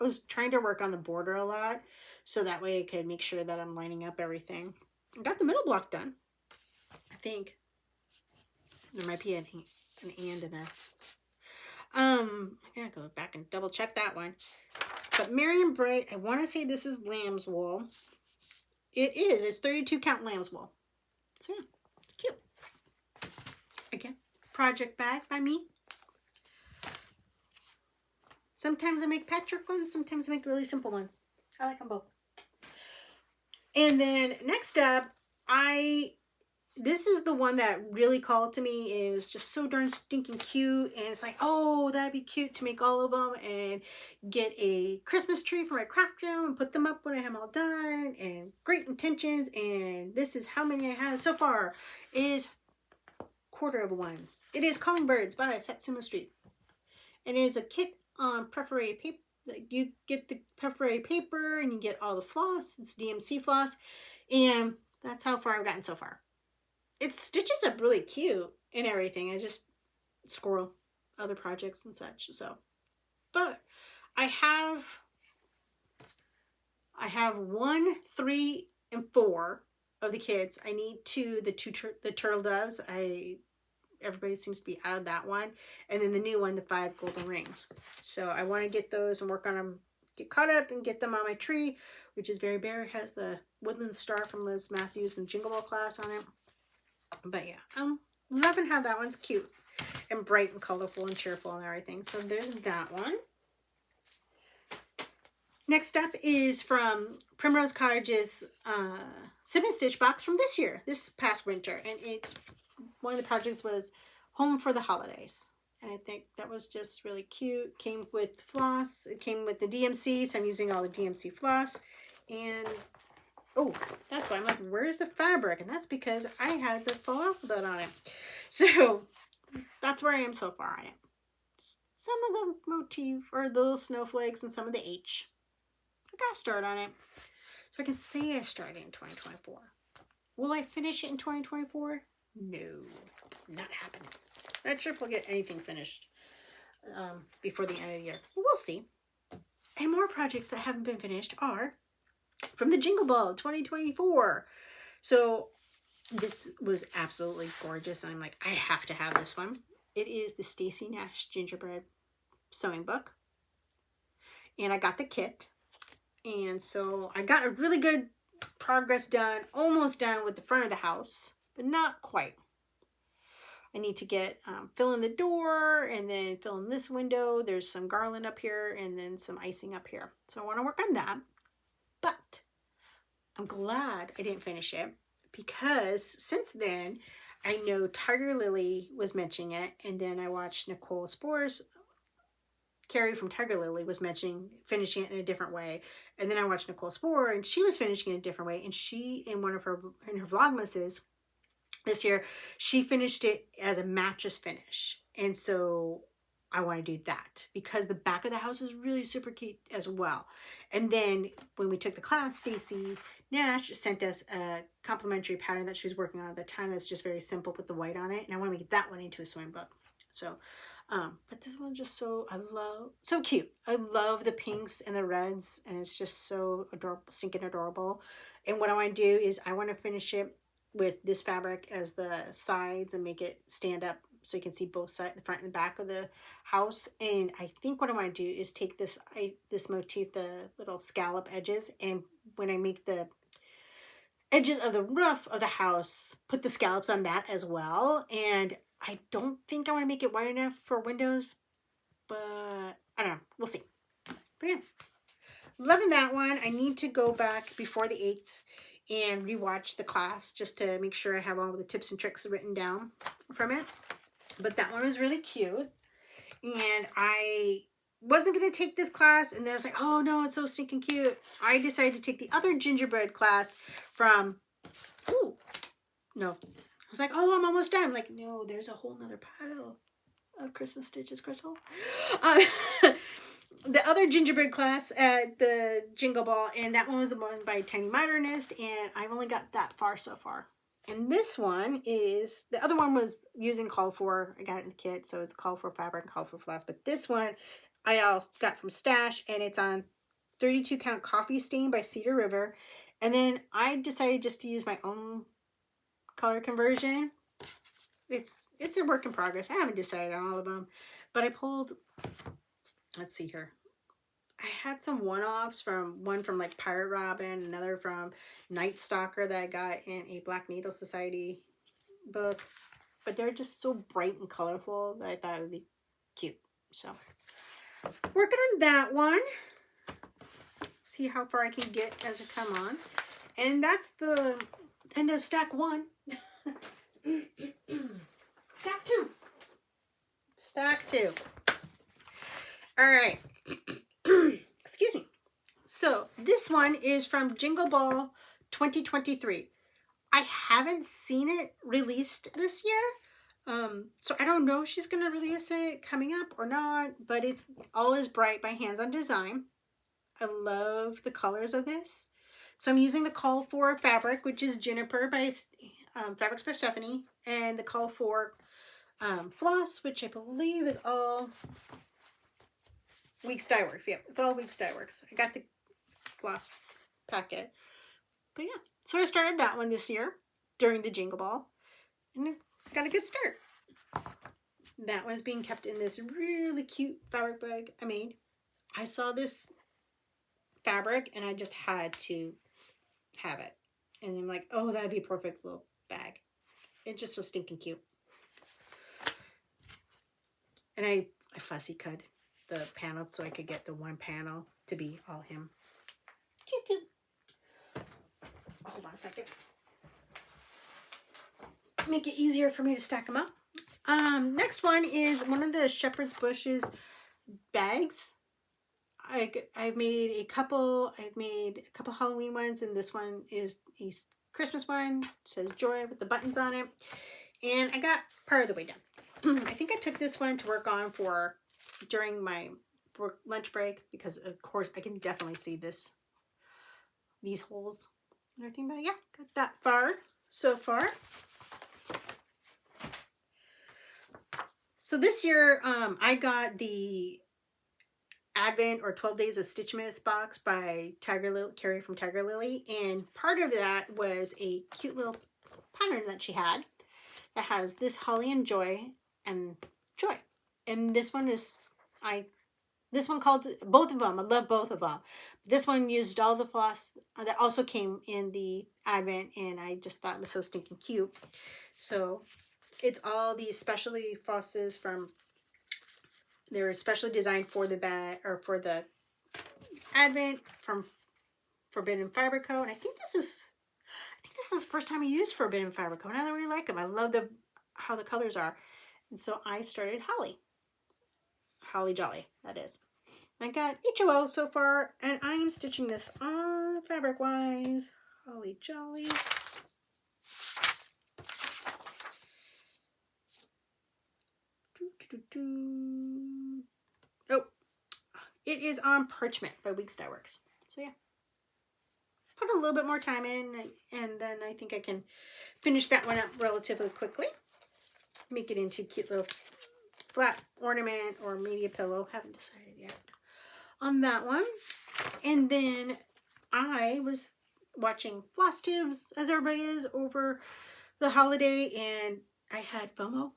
S1: was trying to work on the border a lot, so that way I could make sure that I'm lining up everything. I got the middle block done. I think there might be an and in there. I gotta go back and double check that one. But Merry and Bright, I want to say this is lamb's wool. It is. It's 32 count lamb's wool. So yeah, it's cute. Again, project bag by me. Sometimes I make patchwork ones. Sometimes I make really simple ones. I like them both. And then next up, this is the one that really called to me. It was just so darn stinking cute. And it's like, oh, that'd be cute to make all of them and get a Christmas tree for my craft room and put them up when I have them all done. And great intentions. And this is how many I have so far. Is quarter of one. It is Calling Birds by Satsuma Street. And it is a kit on perforated paper. You get the perforated paper and you get all the floss. It's DMC floss. And that's how far I've gotten so far. It stitches up really cute and everything. I just squirrel other projects and such. So, but I have 1, 3, and 4 of the kits. I need the turtle doves. Everybody seems to be out of that one, and then the new one, the 5 golden rings. So I want to get those and work on them, get caught up, and get them on my tree, which is very bare. It has the woodland star from Liz Matthews and Jingle Ball class on it. But yeah, I'm loving how that one's cute and bright and colorful and cheerful and everything. So there's that one. Next up is from Primrose Cottage's Sip and Stitch box from this past winter. And it's one of the projects was Home for the Holidays. And I think that was just really cute. Came with floss. It came with the DMC, so I'm using all the DMC floss. And oh, that's why I'm like, where's the fabric? And that's because I had the full alphabet on it. So that's where I am so far on it. Just some of the motif or the little snowflakes and some of the H. I got to start on it. So I can say I started in 2024. Will I finish it in 2024? No, not happening. Not sure if we'll get anything finished before the end of the year. But we'll see. And more projects that haven't been finished are from the Jingle Ball 2024. So this was absolutely gorgeous. And I'm like, I have to have this one. It is the Stacy Nash Gingerbread Sewing Book. And I got the kit. And so I got a really good progress done. Almost done with the front of the house, but not quite. I need to get fill in the door and then fill in this window. There's some garland up here and then some icing up here. So I want to work on that. But I'm glad I didn't finish it because since then I know Tiger Lily was mentioning it, and then I watched Nicole Spore's Carrie from Tiger Lily was finishing it in a different way, and then I watched Nicole Spore and she was finishing it a different way, and she in her vlogmases this year she finished it as a mattress finish, and so I want to do that because the back of the house is really super cute as well. And then when we took the class, Stacy Nash sent us a complimentary pattern that she was working on at the time that's just very simple with the white on it, and I want to make that one into a sewing book. So but this one just so cute. I love the pinks and the reds, and it's just so adorable, stinking adorable. And what I want to do is I want to finish it with this fabric as the sides and make it stand up so you can see both sides, the front and the back of the house. And I think what I want to do is take this this motif, the little scallop edges, and when I make the edges of the roof of the house, put the scallops on that as well. And I don't think I want to make it wide enough for windows, but I don't know. We'll see. But yeah, loving that one. I need to go back before the 8th and rewatch the class just to make sure I have all the tips and tricks written down from it. But that one was really cute. And I wasn't going to take this class, and then I was like, oh no, it's so stinking cute. I decided to take the other gingerbread class from, ooh, no. I was like, oh, I'm almost done. I'm like, no, there's a whole nother pile of Christmas stitches, Crystal. The other gingerbread class at the Jingle Ball, and that one was the one by Tiny Modernist, and I've only got that far so far. And this one is, the other one was using Call For. I got it in the kit, so it's Call For fabric and Call For floss. But this one I also got from Stash, and it's on 32 count Coffee Stain by Cedar River. And then I decided just to use my own color conversion. It's a work in progress. I haven't decided on all of them, but I pulled, let's see here. I had some one-offs from one from like Pirate Robin, another from Night Stalker that I got in a Black Needle Society book. But they're just so bright and colorful that I thought it would be cute. So, working on that one. See how far I can get as we come on. And that's the end of stack 1. Stack 2. Stack 2. All right. Excuse me. So this one is from Jingle Ball 2023. I haven't seen it released this year. So I don't know if she's going to release it coming up or not, but it's All Is Bright by Hands On Design. I love the colors of this. So I'm using the Call For fabric, which is Juniper by Fabrics by Stephanie, and the Call For floss, which I believe is all Weeks Dye Works. Yeah, it's all Weeks Dye Works. I got the floss packet. But yeah, so I started that one this year during the Jingle Ball, and it got a good start. That one's being kept in this really cute fabric bag I made. I saw this fabric and I just had to have it. And I'm like, oh, that'd be a perfect little bag. It's just so stinking cute. And I fussy cut the panel so I could get the one panel to be all him. Cute, cute. Hold on a second. Make it easier for me to stack them up. Next one is one of the Shepherd's Bushes bags. I've made a couple. I've made a couple Halloween ones, and this one is a Christmas one. It says Joy with the buttons on it. And I got part of the way done. I think I took this one to work on for during my lunch break because, of course, I can definitely see these holes and everything. But yeah, got that far so far. So this year, I got the Advent or 12 Days of Stitchmas box by Carrie from Tiger Lily, and part of that was a cute little pattern that she had that has this Holly and Joy and Joy. And this one is, this one called, both of them, I love both of them. This one used all the floss that also came in the Advent, and I just thought it was so stinking cute. So it's all these specialty flosses from, they're especially designed for the bag or for the Advent from Forbidden Fiber Co. And I think this is the first time I used Forbidden Fiber Co. And I really like them. I love how the colors are. And so I started Holly Jolly, that is. I got HOL so far, and I am stitching this on Fabric Wise. Holly Jolly. Oh, it is on Parchment by Weeks Dye Works. So yeah, put a little bit more time in, and then I think I can finish that one up relatively quickly. Make it into a cute little flat ornament or maybe a pillow. Haven't decided yet on that one. And then I was watching Flosstubes, as everybody is, over the holiday, and I had FOMO,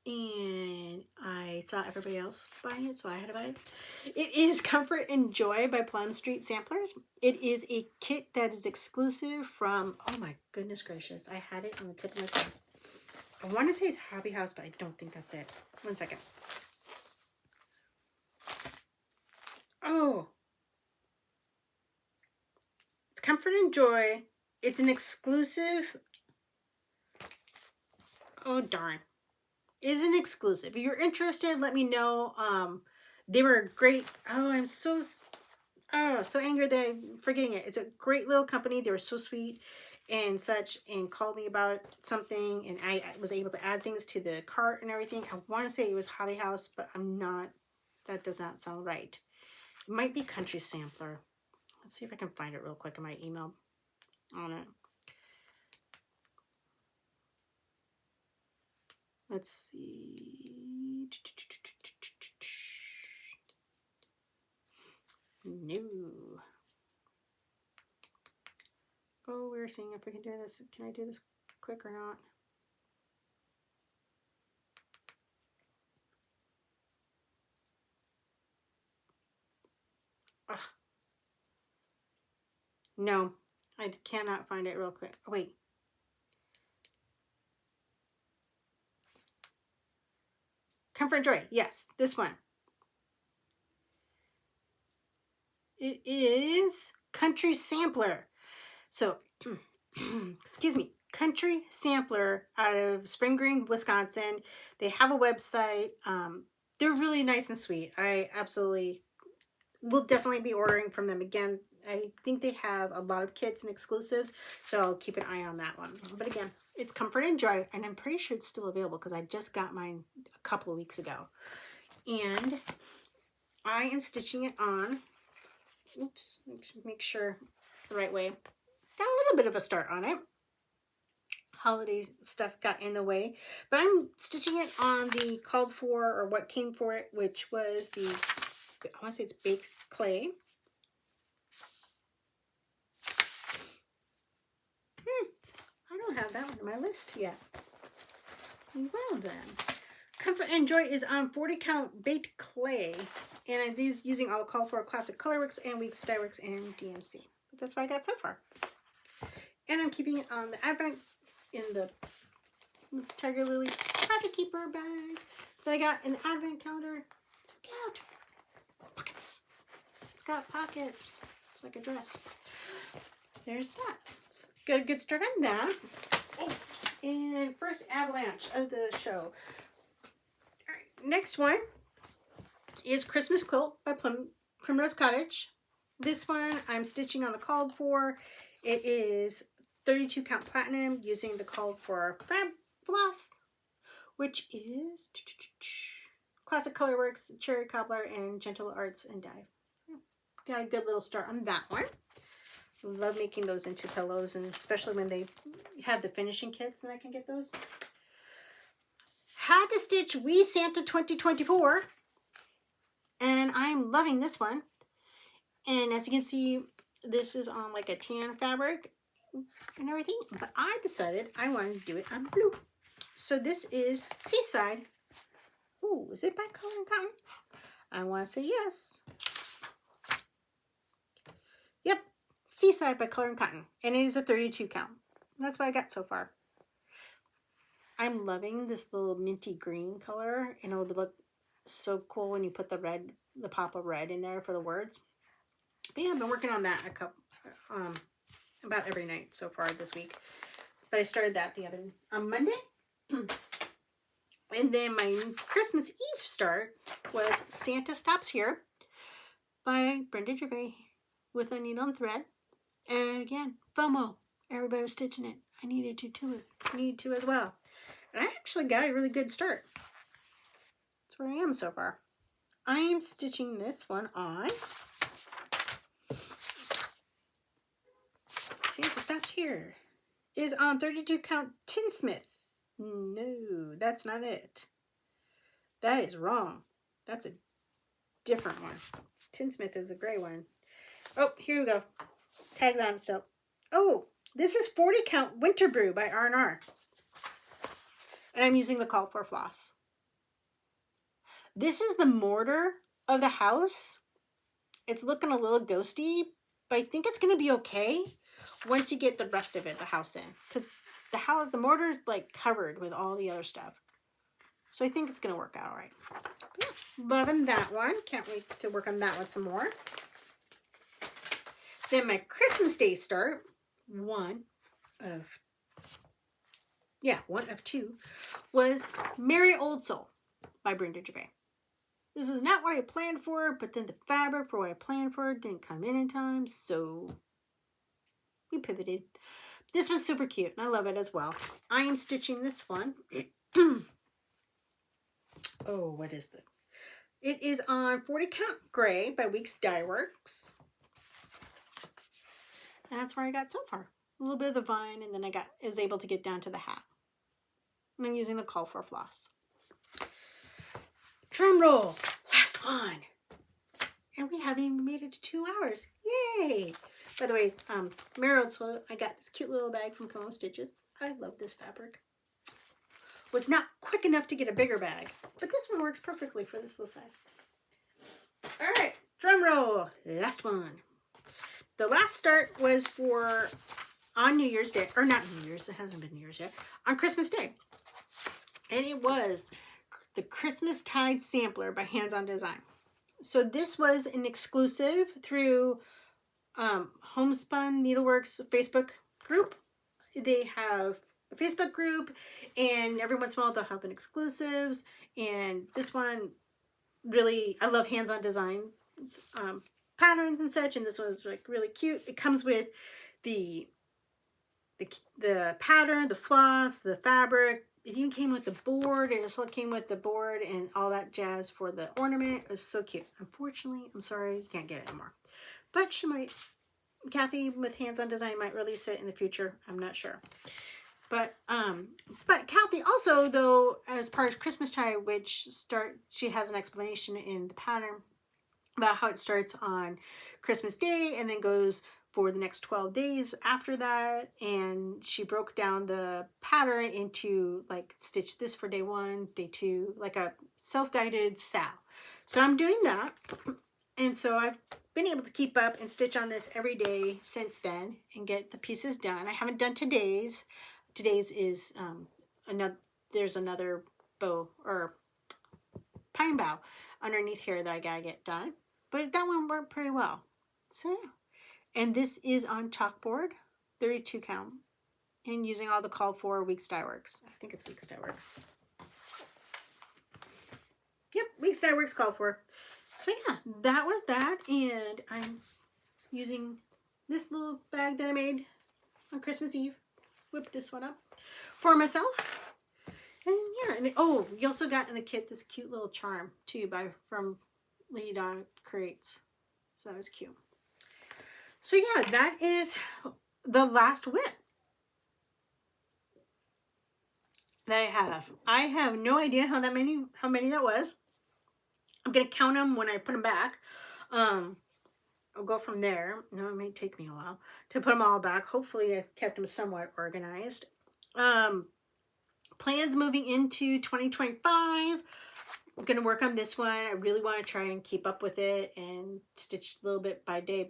S1: and I saw everybody else buying it, so I had to buy it. It is Comfort and Joy by Plum Street Samplers. It is a kit that is exclusive from, oh my goodness gracious, I had it on the tip of my tongue. I want to say it's Hobby House, but I don't think that's it. One second. Oh. It's Comfort and Joy. It's an exclusive. Oh, darn. It is an exclusive. If you're interested, let me know. They were great. Oh, I'm so angry that I'm forgetting it. It's a great little company. They were so sweet and such, and called me about something, and I was able to add things to the cart and everything. I want to say it was Hobby House, but I'm not. That does not sound right. It might be Country Sampler. Let's see if I can find it real quick in my email on it. Let's see. No. Oh, we're seeing if we can do this. Can I do this quick or not? Ugh. No, I cannot find it real quick. Oh, wait. Comfort and Joy. Yes, this one. It is Country Sampler. So, excuse me, Country Sampler out of Spring Green, Wisconsin. They have a website. They're really nice and sweet. I absolutely will definitely be ordering from them again. I think they have a lot of kits and exclusives, so I'll keep an eye on that one. But again, it's Comfort and Joy, and I'm pretty sure it's still available because I just got mine a couple of weeks ago. And I am stitching it on. Oops, make sure the right way. Got a little bit of a start on it. Holiday stuff got in the way, but I'm stitching it on the called for, or what came for it, which was the, I want to say it's baked clay. I don't have that one on my list yet. Well then, Comfort and Joy is on 40 count baked clay, and it is using all call for classic colorworks and weak Styworks and DMC. But that's what I got so far. And I'm keeping it on the Advent in the Tiger Lily Pocket Keeper bag that I got in the Advent calendar. It's so cute. Pockets. It's got pockets. It's like a dress. There's that. Let's get a good start on that. Oh, and first avalanche of the show. All right, next one is Christmas Quilt by Primrose Cottage. This one I'm stitching on the called for. It is 32 count platinum using the called for fab floss, which is classic colorworks, cherry cobbler, and gentle arts and dye. Got a good little start on that one. Love making those into pillows, and especially when they have the finishing kits and I can get those. Had to stitch Wee Santa 2024, and I'm loving this one. And as you can see, this is on like a tan fabric and everything, but I decided I wanted to do it on blue. So this is Seaside. Ooh, is it by Color and Cotton? I want to say yes. Yep, Seaside by Color and Cotton, and it is a 32 count. That's what I got so far. I'm loving this little minty green color, and it'll look so cool when you put the red, the pop of red in there for the words. But yeah, I've been working on that about every night so far this week. But I started that on Monday. And then my Christmas Eve start was Santa Stops Here by Brenda Gervais with a needle and thread. And again, FOMO. Everybody was stitching it. I needed to as well. And I actually got a really good start. That's where I am so far. I am stitching this one on Santa Stops Here. Is on 32 count Tinsmith. No, that's not it. That is wrong. That's a different one. Tinsmith is a gray one. Oh, here we go. Tags on still. Oh, this is 40 Count Winter Brew by R&R. And I'm using the Call for Floss. This is the mortar of the house. It's looking a little ghosty, but I think it's going to be okay once you get the rest of it, the house in. Because the mortar is like covered with all the other stuff. So I think it's going to work out all right. Yeah, loving that one. Can't wait to work on that one some more. Then my Christmas Day start, one of two, was Merry Old Soul by Brenda Gervais. This is not what I planned for, but then the fabric for what I planned for didn't come in time, so we pivoted. This was super cute, and I love it as well. I am stitching this one. Oh, what is this? It is on 40 Count Gray by Weeks Dye Works. And that's where I got so far. A little bit of the vine, and then I was able to get down to the hat. And I'm using the Call for Floss. Drum roll, last one. And we haven't even made it to 2 hours. Yay! By the way, Merry Old Soul, I got this cute little bag from Plum Stitches. I love this fabric. Was not quick enough to get a bigger bag, but this one works perfectly for this little size. All right, drum roll, last one. The last start was for on New Year's Day, or not New Year's, it hasn't been New Year's yet, on Christmas Day. And it was the Christmas Tide Sampler by Hands On Design. So this was an exclusive through Homespun Needleworks Facebook group. They have a Facebook group, and every once in a while they'll have an exclusives. And this one, really, I love Hands On Design patterns and such, and this one's like really cute. It comes with the pattern, the floss, the fabric. It even came with the board. It also came with the board and all that jazz for the ornament. It was so cute. Unfortunately, I'm sorry, you can't get it anymore. But she might, Kathy with Hands On Design might release it in the future. I'm not sure. But Kathy also, though, as part of Christmas Tide, she has an explanation in the pattern about how it starts on Christmas Day and then goes for the next 12 days after that. And she broke down the pattern into like stitch this for day 1, day 2, like a self-guided SAO. So I'm doing that. And so I've been able to keep up and stitch on this every day since then and get the pieces done. I haven't done today's. Today's is there's another bow or pine bough underneath here that I gotta get done. But that one worked pretty well. So yeah. And this is on chalkboard, 32 count, and using all the call for Weeks Dye Works. I think it's Weeks Dye Works. Yep, Weeks Dye Works call for. So yeah, that was that, and I'm using this little bag that I made on Christmas Eve. Whip this one up for myself. And yeah, and oh, we also got in the kit this cute little charm too from Lady Dog Creates. So that was cute. So yeah, that is the last WIP that I have. I have no idea how many that was. I'm gonna count them when I put them back. I'll go from there. No, it may take me a while to put them all back. Hopefully I've kept them somewhat organized. Plans moving into 2025. I'm going to work on this one. I really want to try and keep up with it and stitch a little bit by day.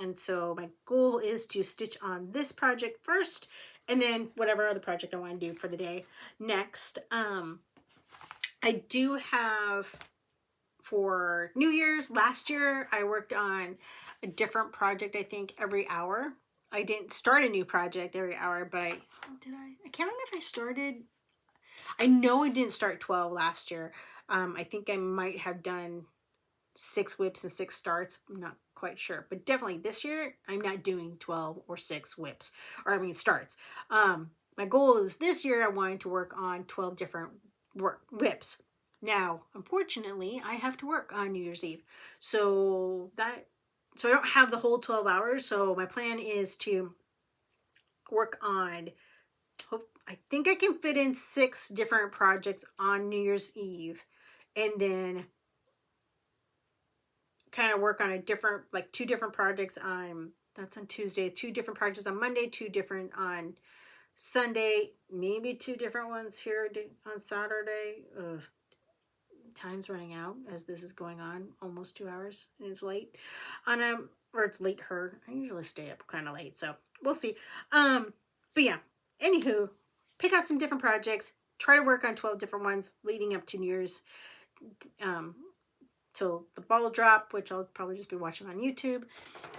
S1: And so my goal is to stitch on this project first and then whatever other project I want to do for the day next. I do have... For New Year's, last year, I worked on a different project, I think, every hour. I didn't start a new project every hour, but I can't remember if I started. I know I didn't start 12 last year. I think I might have done 6 whips and 6 starts. I'm not quite sure. But definitely this year, I'm not doing 12 or 6 whips. Starts. My goal is this year, I wanted to work on 12 different whips. Now, unfortunately, I have to work on New Year's Eve. So I don't have the whole 12 hours. So my plan is to work on, I think I can fit in 6 different projects on New Year's Eve. And then kind of work on 2 different projects on That's on Tuesday. 2 different projects on Monday, 2 different on Sunday, maybe 2 different ones here on Saturday. Ugh. Time's running out as this is going on, almost 2 hours, and it's late on or it's late her. I usually stay up kind of late, so we'll see. But yeah, anywho, pick out some different projects, try to work on 12 different ones leading up to New Year's, till the ball drop, which I'll probably just be watching on YouTube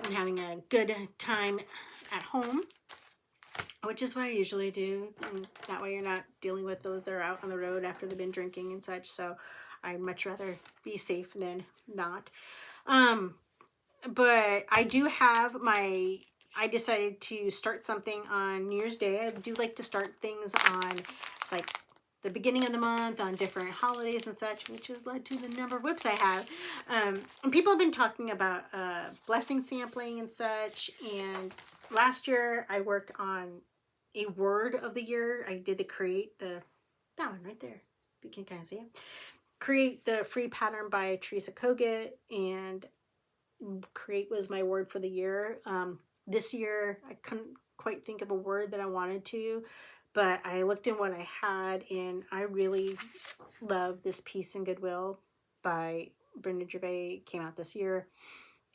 S1: and having a good time at home, which is what I usually do. And that way you're not dealing with those that are out on the road after they've been drinking and such. So I'd much rather be safe than not. But I do have I decided to start something on New Year's Day. I do like to start things on like the beginning of the month, on different holidays and such, which has led to the number of WIPs I have. And people have been talking about blessing sampling and such. And last year I worked on a word of the year. I did that one right there. You can kind of see it. Create the free pattern by Teresa Kogut, and create was my word for the year. This year I couldn't quite think of a word that I wanted to, but I looked in what I had, and I really love this Peace and Goodwill by Brenda Gervais. Came out this year.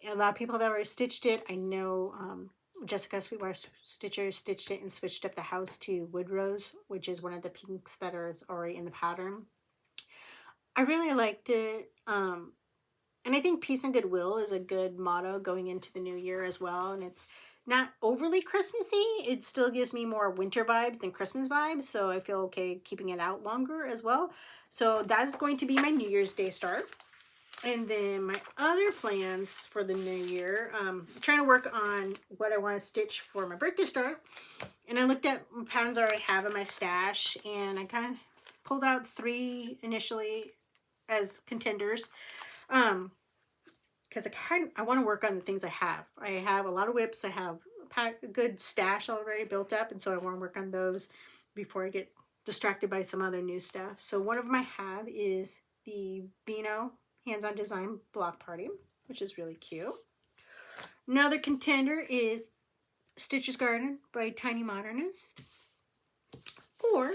S1: A lot of people have already stitched it. I know Jessica Sweetwater Stitcher stitched it and switched up the house to Wood Rose, which is one of the pinks that is already in the pattern. I really liked it. And I think Peace and Goodwill is a good motto going into the new year as well. And it's not overly Christmassy. It still gives me more winter vibes than Christmas vibes. So I feel okay keeping it out longer as well. So that is going to be my New Year's Day start. And then my other plans for the new year, I'm trying to work on what I want to stitch for my birthday start. And I looked at patterns I already have in my stash, and I kind of pulled out 3 initially as contenders. Because I want to work on the things I have. I have a lot of WIPs. I have a good stash already built up, and so I want to work on those before I get distracted by some other new stuff. So one of them I have is the Beano Hands-On Design Block Party, which is really cute. Another contender is Stitcher's Garden by Tiny Modernist, or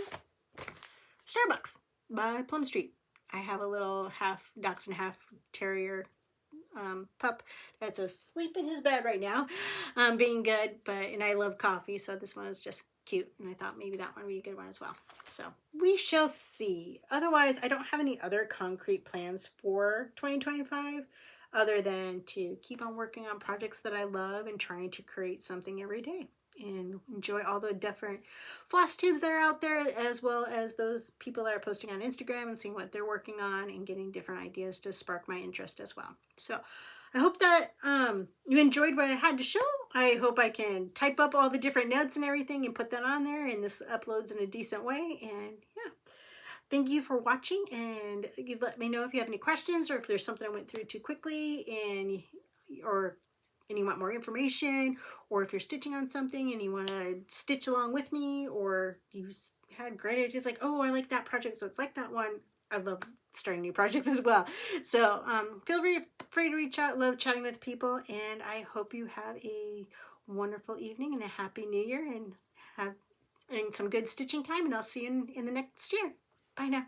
S1: Starbucks by Plum Street. I have a little half dachshund, half terrier pup that's asleep in his bed right now, being good, and I love coffee, so this one is just cute, and I thought maybe that one would be a good one as well. So we shall see. Otherwise, I don't have any other concrete plans for 2025 other than to keep on working on projects that I love and trying to create something every day and enjoy all the different floss tubes that are out there, as well as those people that are posting on Instagram and seeing what they're working on and getting different ideas to spark my interest as well. So I hope that you enjoyed what I had to show. I hope I can type up all the different notes and everything and put that on there, and this uploads in a decent way. And yeah, thank you for watching, and you let me know if you have any questions or if there's something I went through too quickly and you want more information, or if you're stitching on something and you want to stitch along with me, or you had great ideas like, oh, I like that project, so it's like that one. I love starting new projects as well. So feel free to reach out. Love chatting with people, and I hope you have a wonderful evening and a happy new year, and have some good stitching time, and I'll see you in the next year. Bye now.